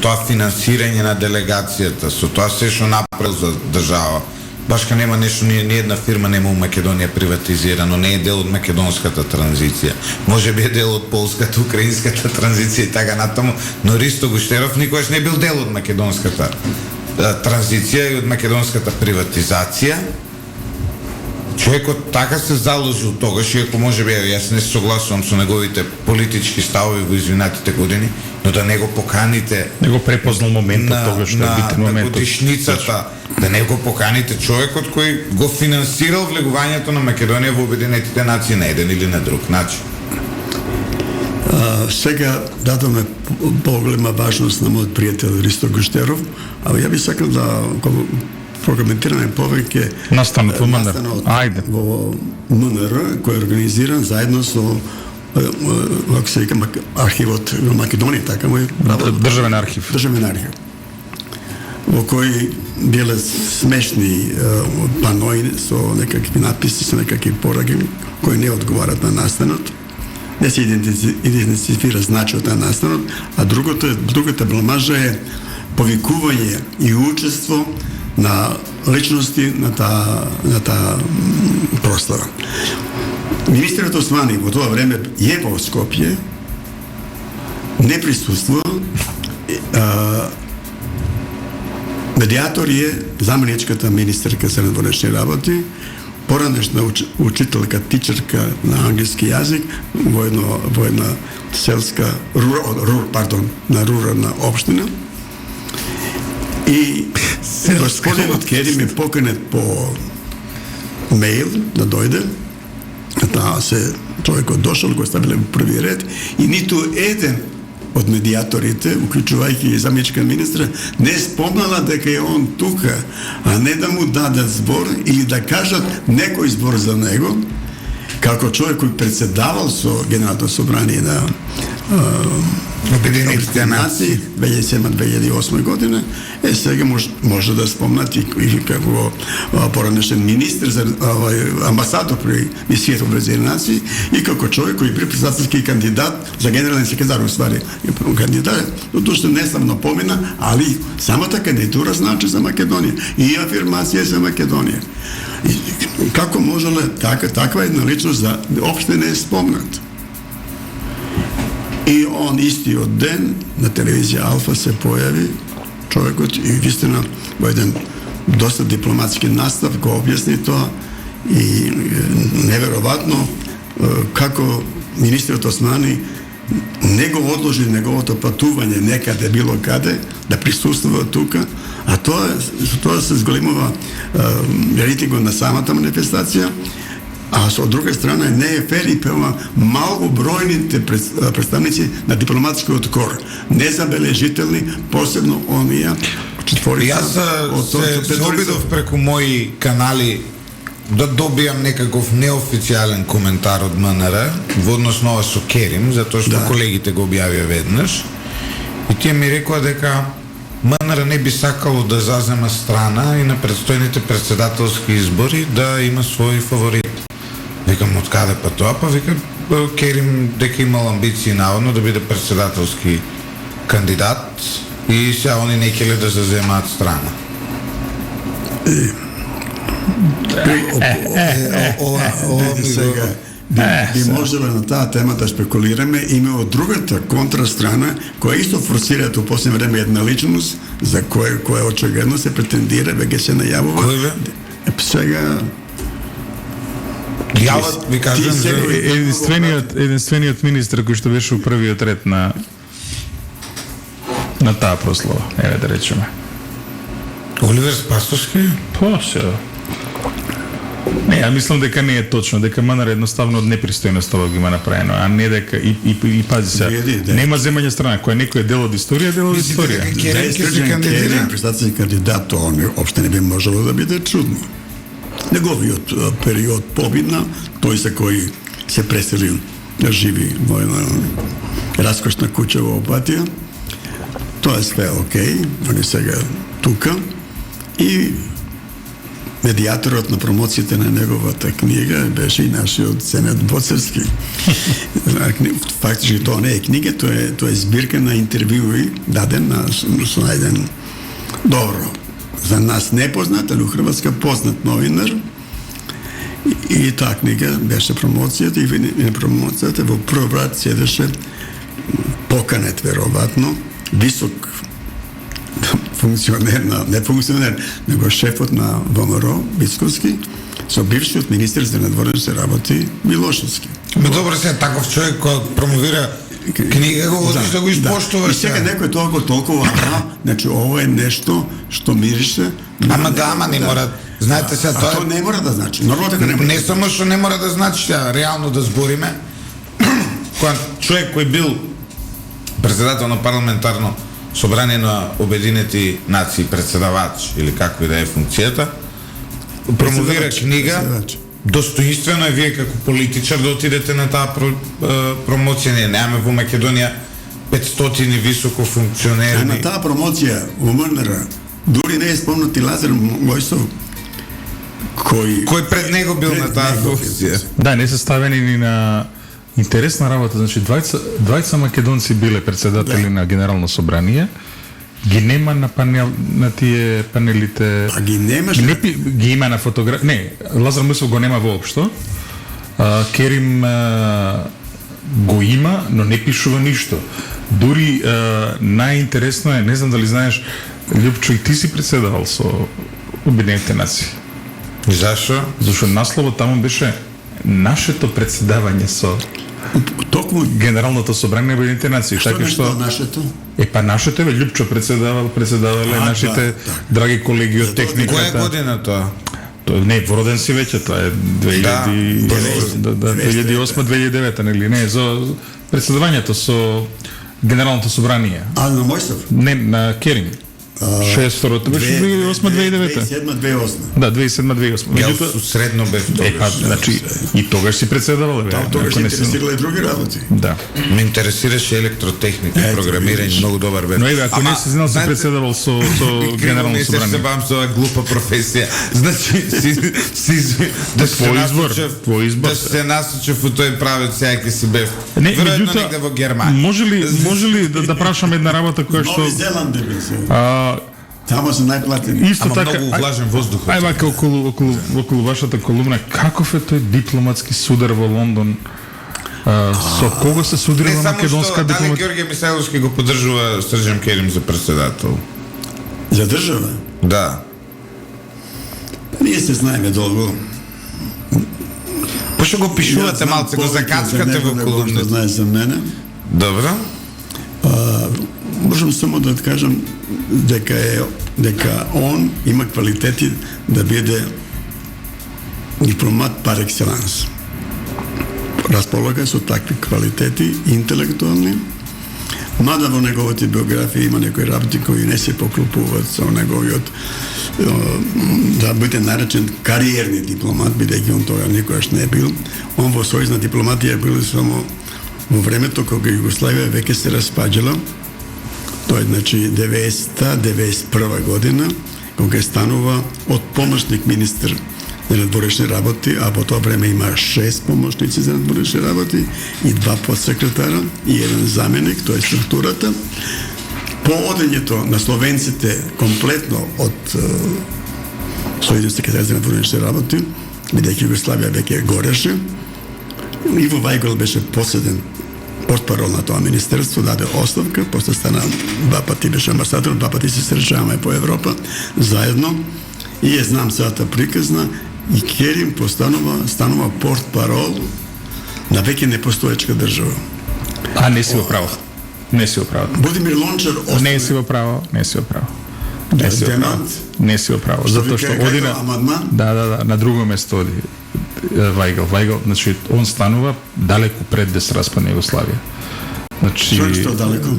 Speaker 1: тоа финансирање на делегацијата, со тоа се што направил за држава, башка нема нешто, ни една фирма нема у Македонија приватизирано, не е дел од македонската транзиција. Може би е дел од полската, украинската транзиција и така натаму, но Ристо Гуштеров никогаш не бил дел од македонската транзиција и од македонската приватизација. Човекот така се заложил тогаш, иако може би јас не се согласувам со неговите политички ставови во извинатите години, но да не го поканите,
Speaker 2: Не го препознал моментот тогаш, што е битен
Speaker 1: на
Speaker 2: моментот.
Speaker 1: годишницата, да не го поканите човекот кој го финансирал влегувањето на Македонија во Обединетите нации на еден или на друг начин.
Speaker 3: Сега дадоме поголема важност на мојот пријател Ристо Гуштеров, а ја би сакал да прокоментираме повеќе
Speaker 2: Настанот во МНР.
Speaker 3: настанот
Speaker 2: Ајде.
Speaker 3: во МНР, кој е организиран заедно со како се вика архивот во Македонија, така му е
Speaker 2: Државен архив.
Speaker 3: Државен архив, во кој биле смешни панои со некакви надписи, со некакви пораки кои не одговарат на настанот. Не се идентифицира значајот на настанот, а другата бламажа е повикување и учество на личности на таа прослава. Министерот Османи во тоа време е во Скопје, не присуствува, медиатор е заменичката министерка за външни работи, поранешна учителка, тичерка на англиски јазик во една селска, на рурална општина. И господинот Кери ми поканет по мејл да дојде. Таа се човекот дошол, го ставиле во први ред и ниту еден од медиаторите, уклучувајќи и заменичка министра, не спомнала дека е он тука, а не да му дадат збор или да кажат некој збор за него, како човек кој председавал со Генералното собрание на Обединетите нации 2007-2008 година, сега може да спомнат и како поранешен министр за амбасадор при мисијата Обединетите нации и како човек кој бил председателски кандидат за генерален секретар, уствари кандидат, но што неславно помина, али самата кандидатура значи за Македонија и афирмација за Македонија. И како можеле таква една личност да опште не е спомнат? И он истиот ден на телевизија Алфа се појави човекот и вистина во еден доста дипломатски настав го објасни тоа и неверојатно како министерот Османи не го одложи неговото патување некаде било каде да присуствува тука, а тоа се зголемува рейтингот на самата манифестација. А со друга страна не е фер и према малобројните представници на дипломатскиот кор, незабележителни, посебно онија четворица.
Speaker 1: Јас се обидов преку мои канали да добијам некаков неофицијален коментар од МНР во однос на ова со Керим, затоа што колегите го објавија веднаш. И тие ми рекоа дека МНР не би сакало да зазема страна и на предстојните председателски избори да има свој фаворит. Викам, од каде па тоа? Па викам, Керим дека имал амбиции наводно да биде председателски кандидат и сега они не келе да заземаат страна.
Speaker 3: Сега би можеле на таа тема да спекулираме, има од другата контрастрана која исто форсира во последно време една личност за која очигледно се претендира, веќе се најавува.
Speaker 1: Кој бе?
Speaker 3: Сега
Speaker 1: Јават, ви кажам,
Speaker 2: единствениот министр кој што беше у првиот ред на таа прослава, еве да речеме.
Speaker 1: Оливер Спасовски?
Speaker 2: Се. Не, ја мислам дека не е точно, дека МНР едноставно од непристојност ова ги има направено, а не дека и пази се, нема земање страна, која некој е дел од историја, дел од историја.
Speaker 3: Керим председателски кандидат, тоа опште не би можело да биде чудно. Неговиот период победна, тој се кој се преселил да живи во една раскошна куќа во Опатија. Тоа е све окей, они сега тука и медијаторот на промоцијата на неговата книга беше и нашиот Сенет Боцевски. Фактички тоа не е книга, тоа е збирка на интервјуи даден на најден добро за нас непознат, али у Хрватска познат новинар. И таа книга беше промоцијата и на промоцијата во прв рад седеше поканет веројатно висок функционер, не функционер, него шефот на ВМРО, Бицковски, со бившиот министер за надворешни работи Милошевски.
Speaker 1: Добро се, таков човек кој промовира книга го одиш да го испоштуваш.
Speaker 3: И сега некој толкова, значи ово е нешто што мирише.
Speaker 1: Ама не мора. Знаете се,
Speaker 3: тоа не мора да значи. Нормално така не мора.
Speaker 1: Не само што не мора да значи, реално да збориме. Кога човек кој бил председател на парламентарно собрание на Обединети нации, председавач или како и да е функцијата, промовира книга, достоинствено е вие како политичар да отидете на таа промоција. Ние немаме во Македонија 500 високо функционери.
Speaker 3: На таа промоција во МНР дури не е спомнат и Лазар Мојсов, кој
Speaker 1: пред него бил на таа функција.
Speaker 2: Да, не се ставени ни на интересна работа, значи двајца македонци биле председатели на Генерално собрание, ги нема на панел, на тие панелите.
Speaker 3: А ги немаш?
Speaker 2: Ги има на фотографија. Не, Лазар Мусов го нема воопшто. Керим го има, но не пишува ништо. Дури најинтересно е, не знам дали знаеш, Љупчо, и ти си председавал со Обединетите нации.
Speaker 1: Зашо?
Speaker 2: Зашо насловот таму беше нашето председавање со
Speaker 3: токму
Speaker 2: Генералното собрание на Обединетите нации.
Speaker 3: Така што нашето?
Speaker 2: Па нашето е Љупчо председавале нашите драги колеги од техниката.
Speaker 1: Која година тоа?
Speaker 2: Тоа не, роден си веќе, тоа е 2008-2009, нели? Не, за председавањето со Генералното собрание.
Speaker 3: А на Мојсов?
Speaker 2: Не, на Керим. 6-второто беше 2008-2009.
Speaker 3: 2007-2008.
Speaker 2: Да, 2007-2008.
Speaker 1: Ја средно бев тогаш.
Speaker 2: Значи, и тогаш си председавале, бе.
Speaker 3: Тогаш си интересирала и други работи.
Speaker 2: Да.
Speaker 1: Ме интересираше електротехника, програмирање, многу добар бе.
Speaker 2: Но еве, ако не си знал, си председавал со Генерално собрание.
Speaker 1: Не се бавам со оваа глупа професија. Значи,
Speaker 2: твој избор.
Speaker 1: Да се насочев во тој правец, сега ќе си бев.
Speaker 2: Веројатно
Speaker 1: негде во Германија.
Speaker 2: Може ли да прашам една работа која што
Speaker 3: Нови Зеланд е бе. Тамо се најплатени.
Speaker 2: Исто така,
Speaker 1: многу влажен воздух.
Speaker 2: Ај вака околу вашата колумна, каков е тој дипломатски судар во Лондон? Со кого се судира во македонска
Speaker 1: дипломатија?
Speaker 2: дипломатија?
Speaker 1: Дали Ѓорѓе Мисајловски го поддржува Срđan Керим за председател?
Speaker 3: За држава?
Speaker 1: Да.
Speaker 3: Ние се знаеме долго.
Speaker 1: Пошто го пишувате малце, го закачкате во колумната.
Speaker 3: Знае за мене.
Speaker 1: Добро.
Speaker 3: Можам само да кажам дека он има квалитети да биде дипломат пар екселанс. Располага со такви квалитети интелектуални, мада во неговите биографии има некои работи кои не се поклопуваат со неговиот да биде наречен кариерни дипломат, бидејќи он тога никогаш не бил. Он во сојузна дипломатија бил само во времето кога Југославија веќе се распаѓала. Тоа е, значи, 90-91 година, кога станува од помошник министр за надворешни работи, а во тоа време има 6 помошници за надворешни работи и 2 подсекретара и 1 заменик, тоа е структурата. По одењето на словенците комплетно од Сојузен секретар за надворешни работи, бидејќи Југославија веќе гореше, Иво Вајгол беше поседен портпарол на тоа министерство, даде оставка, после стана 2 пати беше амбасадор, 2 пати се срečаваме по Европа заедно и ја знам целата приказна и Керим станува портпарол на веќе непостоечка држава.
Speaker 2: А не си во право. Не си во право.
Speaker 3: Будимир Лончар
Speaker 2: Не си во право. Не си во право. Затоа што оди на друго место оди. Вајгал, значи он станува далеку пред да се распадне Југославија. Значи
Speaker 3: што далеку?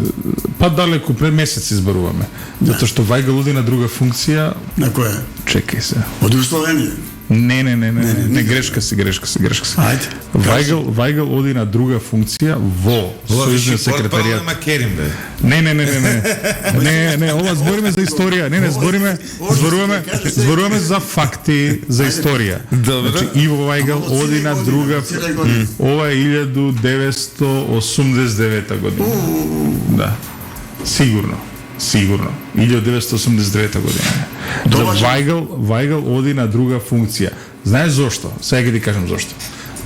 Speaker 2: Па далеку пред месец изборуваме. Затоа што Вајгал оди на друга функција.
Speaker 3: На која?
Speaker 2: Чекај се.
Speaker 3: Оди у Словенија.
Speaker 2: Не, грешка си.
Speaker 3: Ајде.
Speaker 2: Вајгал оди на друга функција во Сојузниот секретаријат. Не, ова збориме за историја. Зборуваме за факти, за историја. Значи Иво Вајгал оди на друга. Ова е 1989 година. Да. Сигурно. 1989 година. Вајгал оди на друга функција. Знаеш зошто? Сега ќе ти кажам зошто.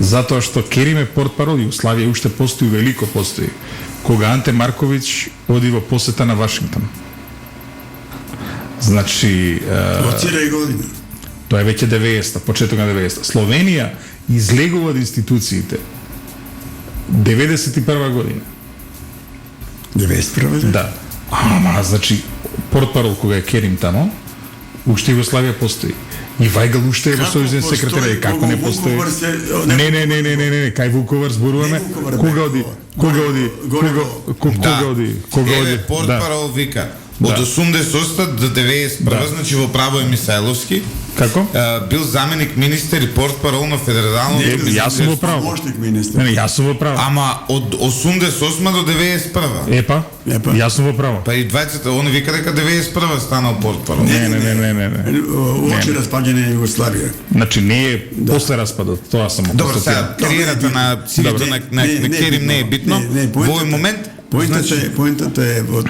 Speaker 2: Затоа што Керим е портпарол, Југославија уште постои, велико постои. Кога Анте Марковиќ оди во посета на Вашингтон. Значи,
Speaker 3: година.
Speaker 2: Тоа е веќе 90-та, почеток на 90-та. Словенија излегува од институциите 91 година.
Speaker 3: 91
Speaker 2: Да. Ама, значи, портпарол кога е Керим тамо, уште Југославија постои. И Вајгал уште е во Сојузен секретар. Како не постои? Не, кај Вуковар зборуваме. Кога оди?
Speaker 1: Еве, портпарол вика, од 88 до 91, значи во право е Мисајловски.
Speaker 2: Како?
Speaker 1: Бил заменик министер и портпарол на федерално...
Speaker 2: Јас сум во право. Јас сум во право.
Speaker 1: Ама од 88 до 91.
Speaker 2: Епа, јас сум во право.
Speaker 1: Па и двајцата, он вика дека 91 станал портпарол.
Speaker 2: Не.
Speaker 3: Уочи распаѓање на Југославија.
Speaker 2: Значи не е после распадот, тоа само.
Speaker 1: Добро, сега кариерата на силите на Керим не е битно. Во овој момент
Speaker 3: поентата е во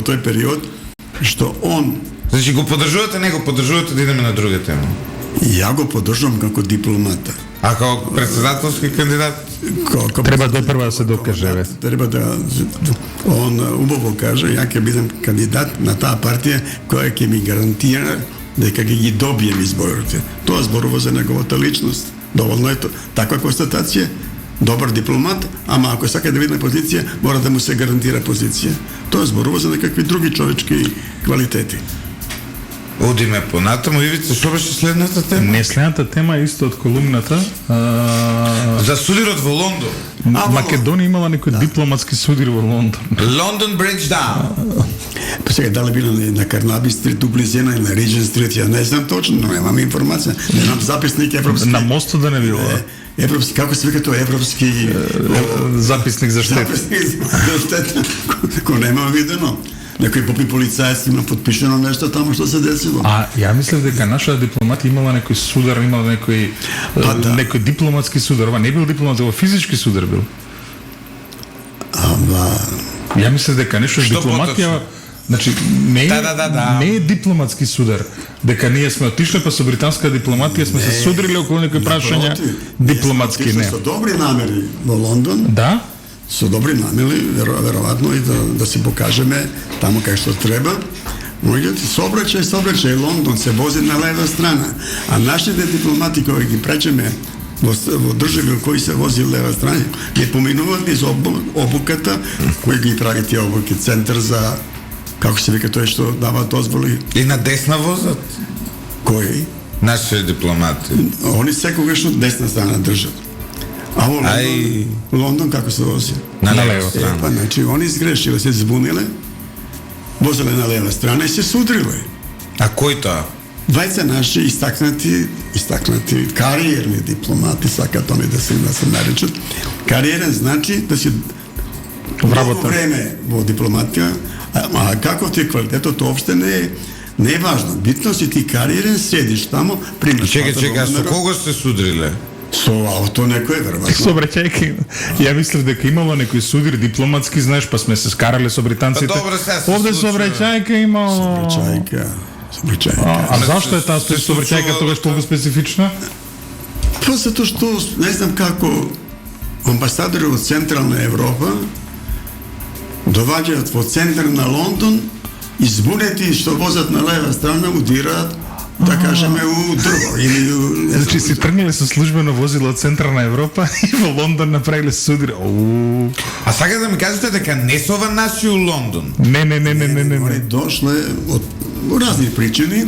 Speaker 3: тој период што он...
Speaker 1: Значи го поддржувате, не го поддржувате да идеме на друга тема.
Speaker 3: Ја го поддржувам како дипломата.
Speaker 1: А како председателски кандидат?
Speaker 2: Треба прва да се докаже.
Speaker 3: Треба да... Он убаво кажа, ја ќе бидам кандидат на таа партија која ќе ми гарантира дека ќе ги добием изборите. Тоа зборува за неговата личност. Доволно е таква констатација. Добар дипломат, ама ако сака да види позиција, мора да му се гарантира позиција. Тоа зборува за некакви други човечки квалитети.
Speaker 1: Одиме понатаму, Ивица, што беше следната тема?
Speaker 2: Не, следната тема е исто од колумната.
Speaker 1: За судирот во Лондон.
Speaker 2: Македонија имала некој дипломатски судир во Лондон.
Speaker 1: Лондон Бридж Даун.
Speaker 3: Па сега дали била на Карнаби стрит, Дублизена или на Риджен стрит, ја не знам точно, но немам информација. Немам записник европски.
Speaker 2: На мостот да не било.
Speaker 3: Европски, како се вика тоа европски
Speaker 2: записник за штета.
Speaker 3: Записник за штета, кој нема видено. Некој попи полицајец има подпишено нешто таму што се десило.
Speaker 2: А ја мислев дека наша дипломатија имала некој судар, имала некој дипломатски судар, ова не бил дипломатски, ова физички судар бил. Ја мислев дека нешто дипломатија, значи не е дипломатски судар, дека ние сме отишли па со британска дипломатија сме се судрили околу некои прашања дипломатски не.
Speaker 3: Со добри намери во Лондон.
Speaker 2: Да?
Speaker 3: Со добри намери, веројатно и да си покажеме таму кај што треба. Меѓутоа сообраќај Лондон се вози на лева страна, а нашите дипломати кои ги пречеме во држави во кои се вози лева страна, ги поминуваат из обуката, кои ги прави тие обуки, центар за како се вика тој што дава дозволи.
Speaker 1: И на десна возат?
Speaker 3: Кои?
Speaker 1: Нашите дипломати.
Speaker 3: Они секогаш од десна страна држат. А во Лондон како се вози?
Speaker 1: На лева страна.
Speaker 3: Па, значи, они изгрешиле, се збуниле, возеле на лева страна и се судриле.
Speaker 1: А кој тоа?
Speaker 3: Двајца наши истакнати кариерни дипломати, сакат они да се наречат. Кариерен значи да си долго време во дипломатија, а како ти е квалитетот уопште не е важно. Битно си ти кариерен, седиш тамо, примаш.
Speaker 1: Чека, со кого се судриле?
Speaker 3: Со авто некој, веројатно.
Speaker 2: Сообраќајка. Ја мислев дека имало некој судир дипломатски, знаеш, па сме се скарале со британците. Овде сообраќајка имало. Сообраќајка. А зашто е таа сообраќајка тогаш толку специфична?
Speaker 3: Па затоа што не знам како амбасадори од Централна Европа доваѓаат во центар на Лондон, избунети што возат на лева страна, удираат, да кажеме, у дрво или
Speaker 2: значи си тргнале со службено возило од Централна Европа и во Лондон направиле судир.
Speaker 1: А сакате да ми кажете дека не се ова наши у Лондон?
Speaker 2: Не.
Speaker 3: Они дошле од разни причини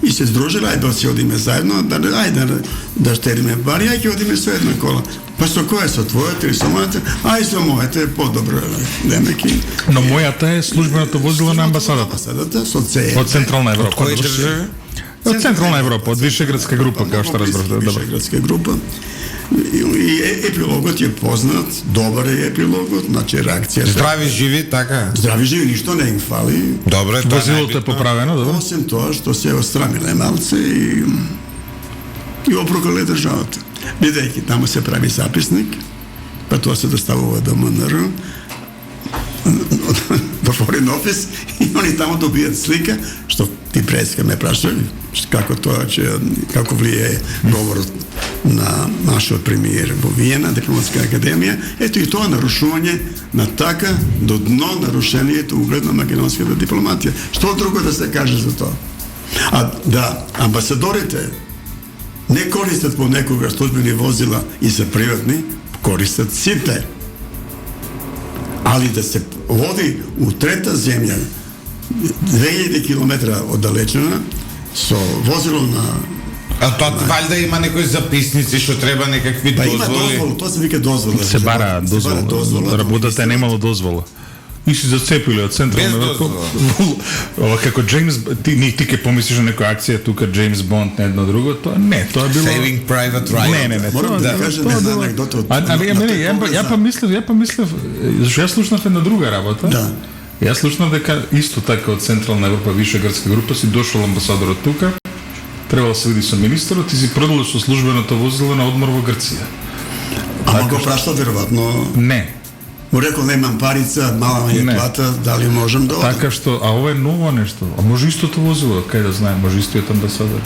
Speaker 3: и се здружиле, ајде да си одиме заедно, ајде да штериме пари, ајде ќе одиме со една кола. Па со која, со твојата или со мојата? Ај со мојата е подобро, демеки.
Speaker 2: Но мојата е службеното возило на амбасадата.
Speaker 3: Со CE.
Speaker 2: Од Централна Европа.
Speaker 1: Кој држави?
Speaker 2: Од Централна Европа, од Вишеградска група, како што разбрав. Добро.
Speaker 3: Вишеградска група. И епилогот е познат, добар е епилогот, значи реакција.
Speaker 1: Здрави, живи, така.
Speaker 3: Здрави живи, ништо не им фали.
Speaker 1: Добро е, тоа
Speaker 2: Возилото е поправено, добро.
Speaker 3: Осем тоа што се острамиле малце и опрокале државата. Бидејќи таму се прави записник, па тоа се доставува до МНР, до Foreign Office, и они таму добијат слика, што ти преска ме прашави, како тоа, како влијае говорот на нашиот премиер во Виена, Дипломатска академија. Ето и тоа нарушување на така до дно нарушението углед на македонската дипломатија. Што друго да се каже за тоа? А да, амбасадорите не користат понекога службени возила и се приватни, користат сите. Али да се води у трета земја 2000 километра оддалечена со возило на
Speaker 1: А тоа валјда има некои записници што треба некакви
Speaker 3: па има
Speaker 1: дозволи.
Speaker 3: дозвола, тоа се вика дозвола.
Speaker 2: Се бара дозвола. Работата е немало дозвола. И си зацепиле од Централна
Speaker 1: Без
Speaker 2: Европа.
Speaker 1: дозвола.
Speaker 2: Ова како Джеймс, ти ке помислиш на некоја акција тука Джеймс Бонд на едно друго, тоа не, тоа било
Speaker 1: Saving Private Ryan.
Speaker 2: Не.
Speaker 3: Морам да кажам една анекдота од
Speaker 2: Ја па мислев, зашто ја слушнав една друга работа.
Speaker 3: Да.
Speaker 2: Јас слушнав дека исто така од Централна Европа Вишеградска група си дошол амбасадорот тука, требало се види со министерот и си продолжил со службеното возило на одмор во Грција.
Speaker 3: Ама го праштал веројатно.
Speaker 2: Не.
Speaker 3: Му рекол немам парица, мала ми е
Speaker 2: Не.
Speaker 3: плата, дали можам да одам?
Speaker 2: Така што, а ова е ново нешто. А може истото возило, кај да знаем, може истиот амбасадор.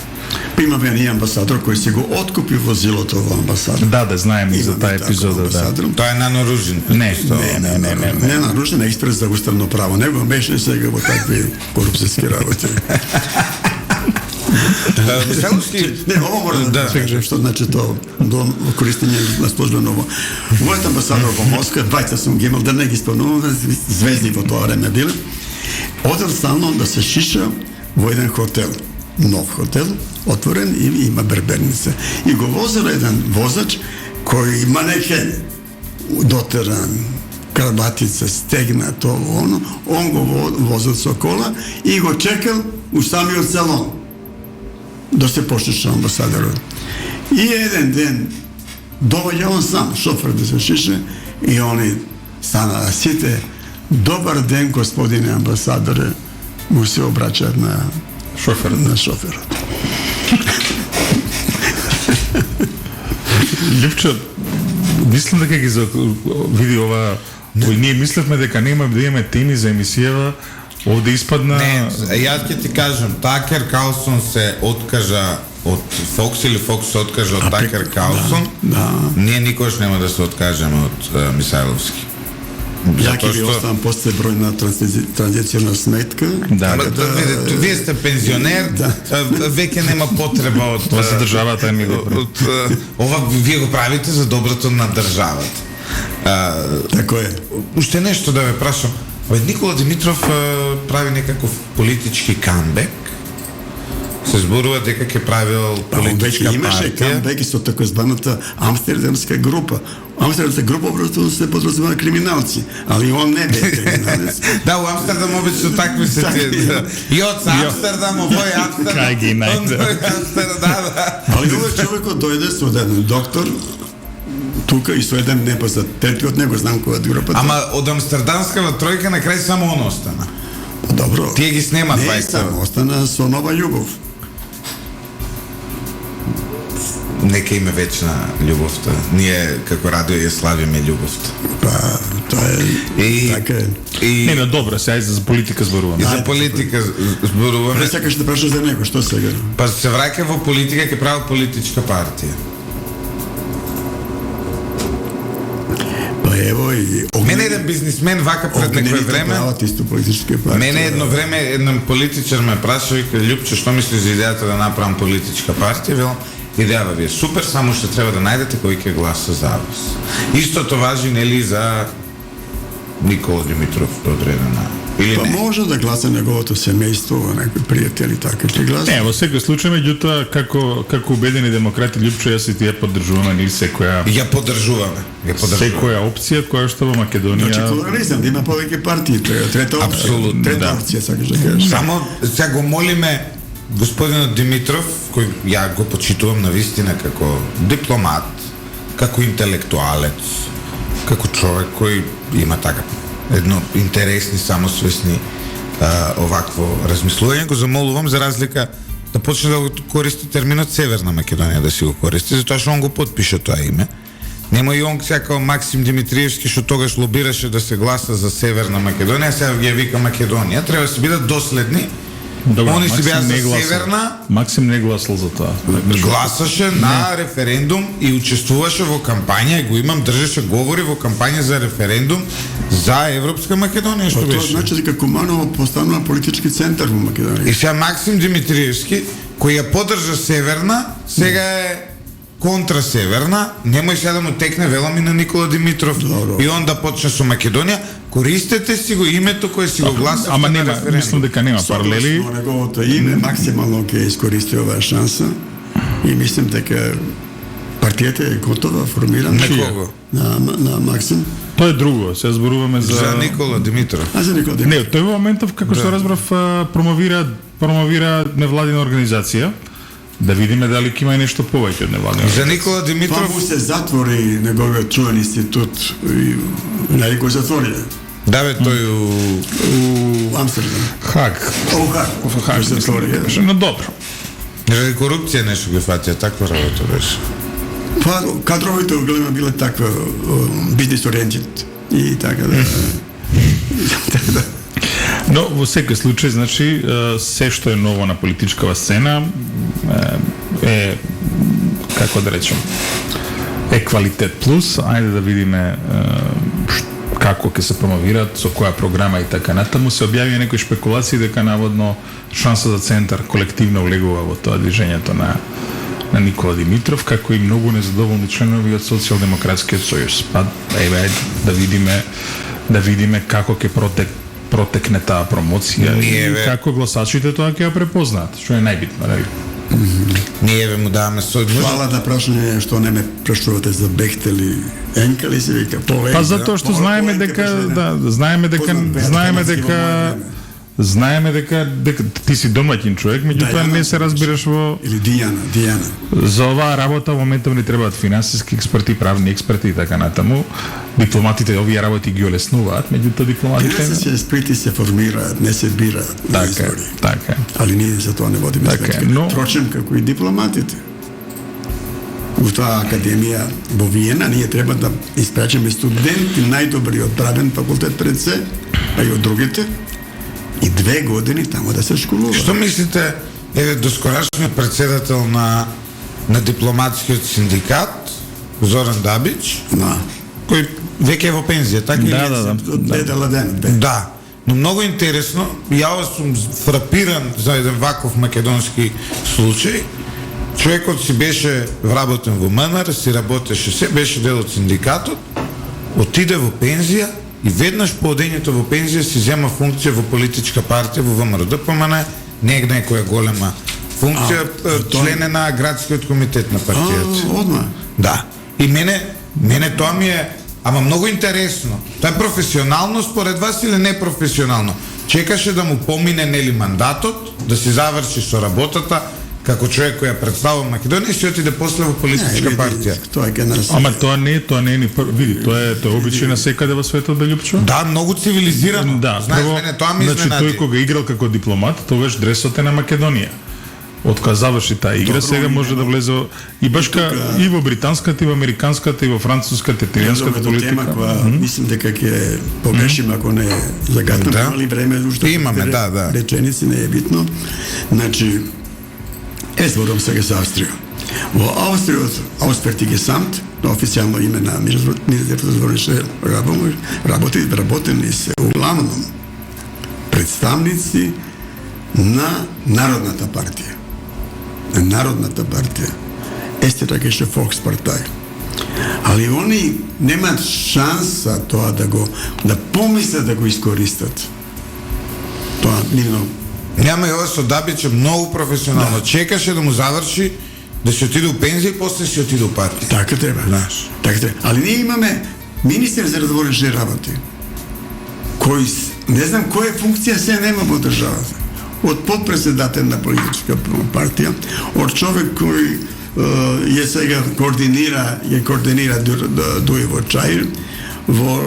Speaker 3: Имаме ние амбасадор кој си го откупи возилото во амбасадор.
Speaker 2: Да, знаем и за таа епизода, да.
Speaker 1: Тоа е наноружен.
Speaker 2: Не,
Speaker 3: Не нарушен експерт за уставно право. Не го мешне сега во такви корупцијски работи.
Speaker 1: Михайловски,
Speaker 3: Не, ово мора да кажем што значи тоа до користење на службено. Мојот амбасадор во Москва, двајца сум ги имал, да не ги спомнувам, звезди во тоа време биле. Одел стално да се шиша во еден хотел, нов хотел, отворен и има берберница. И го возел еден возач кој манекен дотеран, карбатица, стегна, тоа, оно, он го возел со кола и го чекал у самиот салон да се пошиша амбасадорот. И еден ден доаѓа он сам, шофер да се шише, и они станаа сите: добар ден, господине амбасадоре, му се обраќаат на
Speaker 2: Шоферот.
Speaker 3: на шоферот.
Speaker 2: Лјупчо, мислам дека ги види ова, ние мислевме дека нема да имаме теми за емисијава, овде испадна...
Speaker 1: Не, јас ќе ти кажам, Такер Карлсон се откажа од Фокс или Фокс се откажа од Такер Карлсон.
Speaker 3: Да.
Speaker 1: Ние никош нема да се откажеме од Мисајловски.
Speaker 3: Ја ќе ви оставам после број на транзицијна сметка.
Speaker 2: Да,
Speaker 1: Ама, видите, вие сте пензионер, веќе нема потреба од
Speaker 2: Тоа за државата ми го
Speaker 1: ова вие го правите за доброто на државата.
Speaker 3: Тако е.
Speaker 1: Уште нешто да ве прашам. Никола Димитров прави некаков политички камбек. Се зборува дека ќе правил политичка
Speaker 3: Имаше
Speaker 1: партија.
Speaker 3: камбек со така званата Амстердамска група. Амстердамска група просто се подразумeva криминалци, али он не бе криминалец.
Speaker 1: Да, у Амстердам обично такви се тие. И од Амстердам, овој Амстердам.
Speaker 2: Кај ги најде.
Speaker 1: Оној Амстердам, да.
Speaker 3: Али овој човекот дојде со еден доктор тука и со еден непознат третиот, не го знам која од групата.
Speaker 1: Ама од Амстердамската тројка на крај само он остана.
Speaker 3: Добро.
Speaker 1: Тие ги снемат
Speaker 3: Не
Speaker 1: двајца.
Speaker 3: само, остана со нова љубов.
Speaker 1: Нека име вечна љубовта. Ние како радио ја славиме љубовта.
Speaker 3: Па, тоа е
Speaker 1: И
Speaker 3: така е.
Speaker 1: и
Speaker 2: Не, добро, сега за политика зборуваме.
Speaker 1: и за политика зборуваме.
Speaker 3: Не сакаш да прашаш за него, што сега?
Speaker 1: Па се враќа во политика, ќе прави политичка партија.
Speaker 3: Па ево и
Speaker 1: Мене еден бизнисмен вака пред некој време.
Speaker 3: Прават исто политичка партија.
Speaker 1: Мене едно време еден политичар ме праша, вика: Љупче, што мислиш за идејата да направам политичка партија? Велам: идејава ви е супер, само што треба да најдете кој ќе гласа за вас. Истото важи нели за Никола Димитров до одредена или
Speaker 3: Па
Speaker 1: не?
Speaker 3: може да гласа неговото семејство, некои пријатели така ќе гласа.
Speaker 2: Не, во секој случај, меѓутоа, како убедени демократи, Лјупчо, јас и тие поддржуваме нели секоја
Speaker 1: Ја поддржуваме.
Speaker 2: секоја опција која што во
Speaker 3: Значи
Speaker 2: Македонија
Speaker 3: плурализам, да има повеќе партии, трета опција.
Speaker 1: Апсолутно,
Speaker 3: Трета
Speaker 2: да.
Speaker 3: опција, сакаш да кажеш.
Speaker 1: Само сега го молиме господинот Димитров, кој ја го почитувам навистина како дипломат, како интелектуалец, како човек кој има така едно интересни, самосвесни овакво размислување, го замолувам за разлика да почне да го користи терминот Северна Македонија, да си го користи, затоа што он го подпише тоа име. Нема и он сякао Максим Димитриевски што тогаш лобираше да се гласа за Северна Македонија, сега ги ја вика Македонија. Треба да се бидат доследни.
Speaker 2: Добре,
Speaker 1: Они си беа за Северна.
Speaker 2: Максим не гласал за тоа.
Speaker 1: Гласаше на референдум и учествуваше во кампања, и го имам, држеше говори во кампања за референдум за Европска Македонија, што
Speaker 3: Тоа
Speaker 1: беше.
Speaker 3: значи дека Куманово постанува политички центар во Македонија.
Speaker 1: И сега Максим Димитриевски, кој ја поддржа Северна, сега е контра Северна, немој сега да му текне велами на Никола Димитров.
Speaker 3: Добро.
Speaker 1: И он да почне со Македонија. Користете си го името кое си го гласавте
Speaker 2: Ама
Speaker 1: на
Speaker 2: нема,
Speaker 1: референдум.
Speaker 2: мислам дека нема паралели.
Speaker 3: Согласно неговото име, максимално ќе искористи оваа шанса и мислим дека партијата е готова, формирана.
Speaker 1: На кого?
Speaker 3: На Максим.
Speaker 2: Тоа е друго. Се зборуваме
Speaker 1: За Никола Димитров.
Speaker 3: А за Никола
Speaker 2: Не,
Speaker 3: Димитров.
Speaker 2: тој во моментов, како што разбрав, промовира невладина организација, да видиме дали ќе има и нешто повеќе од невладина.
Speaker 1: За Никола
Speaker 3: Тоа
Speaker 1: Димитров,
Speaker 3: му се затвори неговиот чувен институт и најде го затвориле
Speaker 1: да бе, тој
Speaker 3: у Амстердам.
Speaker 2: Хак.
Speaker 3: О, Хаг.
Speaker 2: Хак
Speaker 3: се затвори.
Speaker 2: беше, но добро.
Speaker 1: заради корупција нешто ги фатија, таква работа беше.
Speaker 3: Па кадровите огледно биле таква бизнес ориентират и така да. Така да.
Speaker 2: Но во секој случај, значи, се што е ново на политичкава сцена е, како да речем, е квалитет плюс. Ајде да видиме како ќе се промовираат, со која програма и така натаму. Се објавија некои шпекулации дека наводно шанса за центар колективно влегува во тоа движењето на Никола Димитров, како и многу незадоволни членови од Социјалдемократскиот сојуз. Па еве да видиме како ќе протекне таа промоција
Speaker 1: Ние,
Speaker 2: и
Speaker 1: бе.
Speaker 2: како гласачите тоа ќе ја препознаат, што е најбитно, нели?
Speaker 1: Ние ве му даваме сој.
Speaker 3: Фала да прашање што не ме прашувате за Бехтел и Енкел и се вика повеќе.
Speaker 2: Па затоа што знаеме дека знаеме дека ти си домаќин човек, меѓутоа
Speaker 3: Дајана,
Speaker 2: не се разбираш во
Speaker 3: или Дијана.
Speaker 2: за оваа работа. Во моментов ни требаат финансиски експерти, правни експерти и така натаму. Дипломатите овие работи ги олеснуваат, меѓутоа дипломатите
Speaker 3: Финансиски експерти се формираат, не се бираат на
Speaker 2: така,
Speaker 3: избори.
Speaker 2: така.
Speaker 3: Али ние за тоа не водиме
Speaker 2: Така е,
Speaker 3: сметка.
Speaker 2: но-
Speaker 3: Впрочем, како и дипломатите. У таа академија во Виена ние треба да испрачаме студенти најдобри од правен факултет пред се, а и од другите, и 2 години тамо да се школува.
Speaker 1: Што мислите, еве доскорашниот председател на дипломатскиот синдикат Зоран Дабич,
Speaker 3: Да.
Speaker 1: кој веќе е во пензија, така
Speaker 2: Да,
Speaker 1: или?
Speaker 2: да, да.
Speaker 3: Од бедела ден.
Speaker 1: Да, но многу интересно, јас сум фрапиран за еден ваков македонски случај. Човекот си беше вработен во МНР, си работеше, се беше дел од синдикатот, отиде во пензија и веднаш по одењето во пензија си зема функција во политичка партија во ВМРО-ДПМН, не некоја голема функција, член е на градскиот комитет на партијата.
Speaker 3: Одма.
Speaker 1: Да. И мене тоа ми е ама многу интересно. Тоа е професионално според вас или непрофесионално? Чекаше да му помине нели мандатот, да си заврши со работата како човек кој ја представува Македонија и си отиде после во политичка партија.
Speaker 3: Тоа е ке нас.
Speaker 2: Ама тоа не е ни види, тоа е обичај на секаде во светот, да, Љупчо?
Speaker 1: Да, многу цивилизирано.
Speaker 2: Да,
Speaker 1: Знаеш,
Speaker 2: прво,
Speaker 1: мене тоа ми
Speaker 2: значи
Speaker 1: изненади.
Speaker 2: тој кога играл како дипломат, тогаш дресот е на Македонија. Откога заврши таа игра,
Speaker 3: Добро,
Speaker 2: сега може да влезе и баш и во британската, и во американската, и во француската, италијанската
Speaker 3: Тема
Speaker 2: политика.
Speaker 3: која мислим дека ќе погрешим ако не загатнем,
Speaker 1: Да.
Speaker 3: имали време уште
Speaker 1: Имаме, да.
Speaker 3: реченици, не е битно. Значи, зборувам сега за Австрија. Во Австријот, Auswärtige на официјално име на Министерството за външни работени се углавном представници на Народната партија. Народната партија. Естетакеше Volkspartei. Али они немаат шанса тоа да помислат да го искористат. Тоа нивно.
Speaker 1: Няма и ова со Дабич е многу професионално. Чекаше да му заврши, да си отиде у пензија и после си отиде у партија.
Speaker 3: Така треба.
Speaker 1: Знаеш.
Speaker 3: Така треба. Али ние имаме министер за разворешни работи, кој не знам која функција се нема во државата. од подпредседател на политичка партија, од човек кој е сега координира Дујево Чаир, во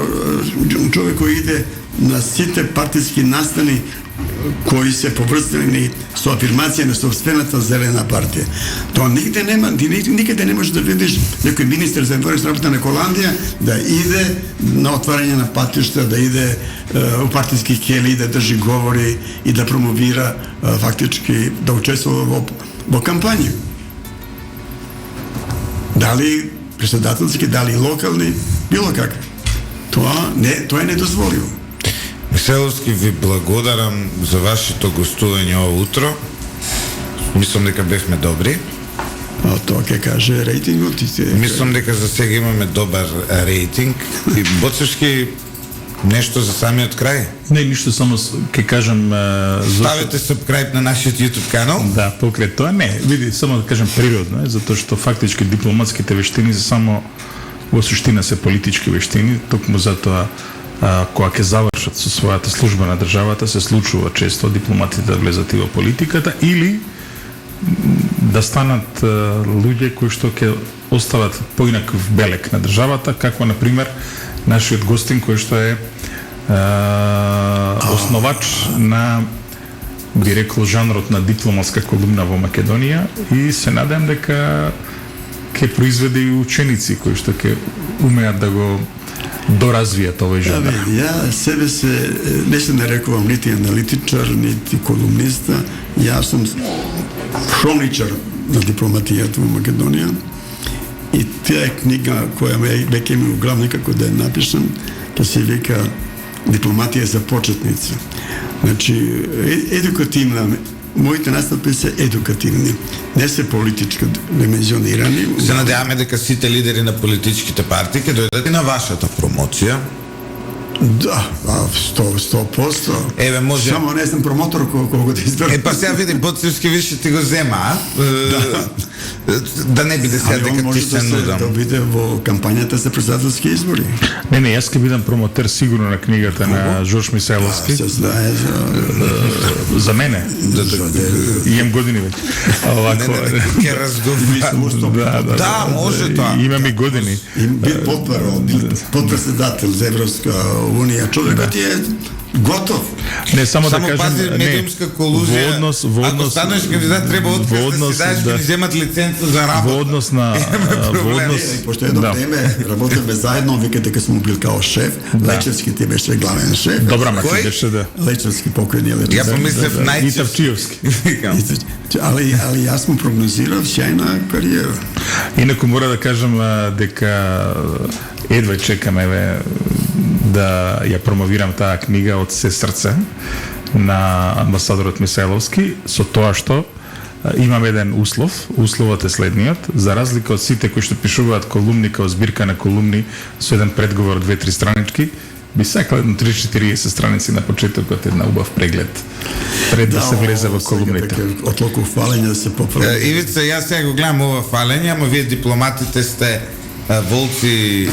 Speaker 3: човек кој иде на сите партиски настани кои се поврзани со афирмација на собствената зелена партија. Тоа нигде нема, никаде не можеш да видиш некој министер за външна работа на Холандија да иде на отварање на патишта, да иде у партиски кели, да држи говори и да промовира фактички, да учествува во кампањи. Дали председателски, дали локални, било какви. Тоа е недозволиво.
Speaker 1: Михайловски, ви благодарам за вашето гостување ова утро. Мислам дека бевме добри.
Speaker 3: Тоа ќе каже рейтингот.
Speaker 1: Мислам дека за сега имаме добар рейтинг. И Боцевски, нешто за самиот крај?
Speaker 2: Не, ништо, само ќе кажам...
Speaker 1: Ставете сабскрайб на нашиот YouTube канал.
Speaker 2: Да, покрај тоа не. Види, само да кажам природно е, затоа што фактички дипломатските вештини се само во суштина се политички вештини, токму затоа кога ќе завршат со својата служба на државата, се случува често дипломатите да влезат и во политиката или да станат луѓе кои што ќе остават поинаков белек на државата, како на пример нашиот гостин кој што е основач на, би рекол, жанрот на дипломатска колумна во Македонија и се надам дека ќе произведе и ученици кои што ќе умеат да го доразвијат овој жанр.
Speaker 3: Ја себе не се нарекувам нити аналитичар, нити колумниста. Јас сум хроничар на дипломатијата во Македонија и таа книга која веќе ми углавно некако да ја напишам, ќе се вика Дипломатија за почетници. Значи, едукативна, моите настапи се едукативни, не се политички димензионирани.
Speaker 1: Се надеваме дека сите лидери на политичките партии ќе дојдат и на вашата промоција.
Speaker 3: Да, 100%.
Speaker 1: Еве, може...
Speaker 3: Само не сум промотор кога да изберам.
Speaker 1: Па сега види, Боцевски више ти го зема, да не биде сега дека ти се нудам.
Speaker 3: Да биде во кампањата за председателски избори.
Speaker 2: Не, јас ќе бидам промотер сигурно на книгата на Жорж Михайловски.
Speaker 3: Се знае
Speaker 2: за мене. Имам години веќе. Овако.
Speaker 1: Ќе разговараме. Да, може тоа.
Speaker 2: Имам и години.
Speaker 3: Бил подпредседател за Европска Унија. Човекот е готов.
Speaker 2: Не, само да кажам,
Speaker 1: пази медиумска колузија. Ако станеш кандидат, треба отказ да си даеш да ни земат лиценца за работа.
Speaker 2: Во однос на...
Speaker 3: Пошто едно време работевме заедно, вика дека сум бил као шеф, Лечевски ти беше главен шеф.
Speaker 2: Добра, ма ти беше да.
Speaker 3: Лечевски покојни Лечевски.
Speaker 1: Ја помислев
Speaker 2: Најчевски.
Speaker 3: Ali јас му прогнозирав сјајна кариера.
Speaker 2: Инаку мора да кажам дека едва чекаме да ја промовирам таа книга од се срце на амбасадорот Михайловски, со тоа што имам еден услов. Условот е следниот: за разлика од сите кои што пишуваат колумни као збирка на колумни со еден предговор 2-3 странички, би сакал едно 30-40 страници на почетокот, една убав преглед пред да се влезе во колумните.
Speaker 3: Од толку фалење да се поправи.
Speaker 1: Ивица, јас сега го гледам ова фалење, ама вие дипломатите сте волци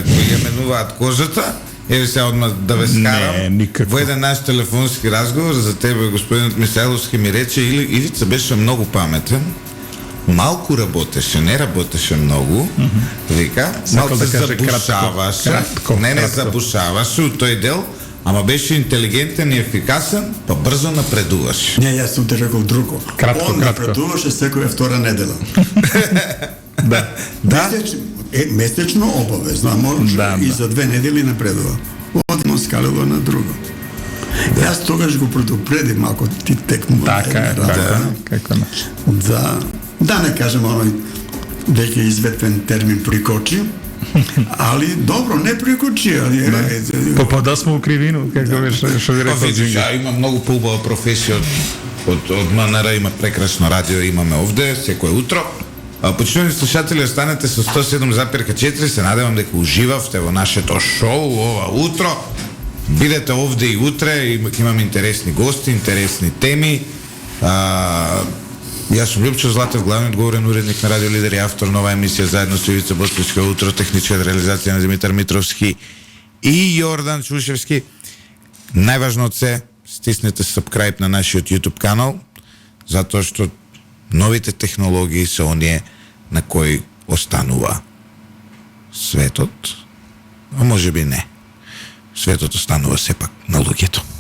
Speaker 1: кои ја менуваат кожата. Еве сега одма да ве скарам. Во еден наш телефонски разговор за тебе господинот Михайловски ми рече: Ивица беше многу паметен, малку работеше, не работеше многу, вика, малку се забушаваше, не забушаваше у тој дел, ама беше интелигентен и ефикасен, па брзо напредуваше.
Speaker 3: Не, јас сум те рекол друго. Он напредуваше секоја втора недела.
Speaker 2: Да.
Speaker 3: Месечно обавезно, а може и за 2 недели напредува. Одно скалило на друго. Јас тогаш го предупредив малку ти текму.
Speaker 2: Така, како не.
Speaker 3: Да не кажем оној веќе изветвен термин прикочи, али добро, не прикочи, али
Speaker 2: попада смо у кривину, како беше што ви рекол Джинга.
Speaker 1: Има многу поубава професија од МНР, има прекрасно радио, имаме овде секое утро. Почитувани слушатели, останете со 107,4, се надевам дека уживавте во нашето шоу ова утро. Бидете овде и утре, имаме интересни гости, интересни теми. Јас сум Лјупчо Златев, главниот говорен уредник на Радио Лидер и автор на оваа емисија заедно со Ивица Боцевски утро, техничка реализација на Димитар Митровски и Јордан Чушевски. Најважно од се, стиснете subscribe на нашиот YouTube канал, затоа што новите технологии се оние на кои останува светот, а може би не. Светот останува сепак на луѓето.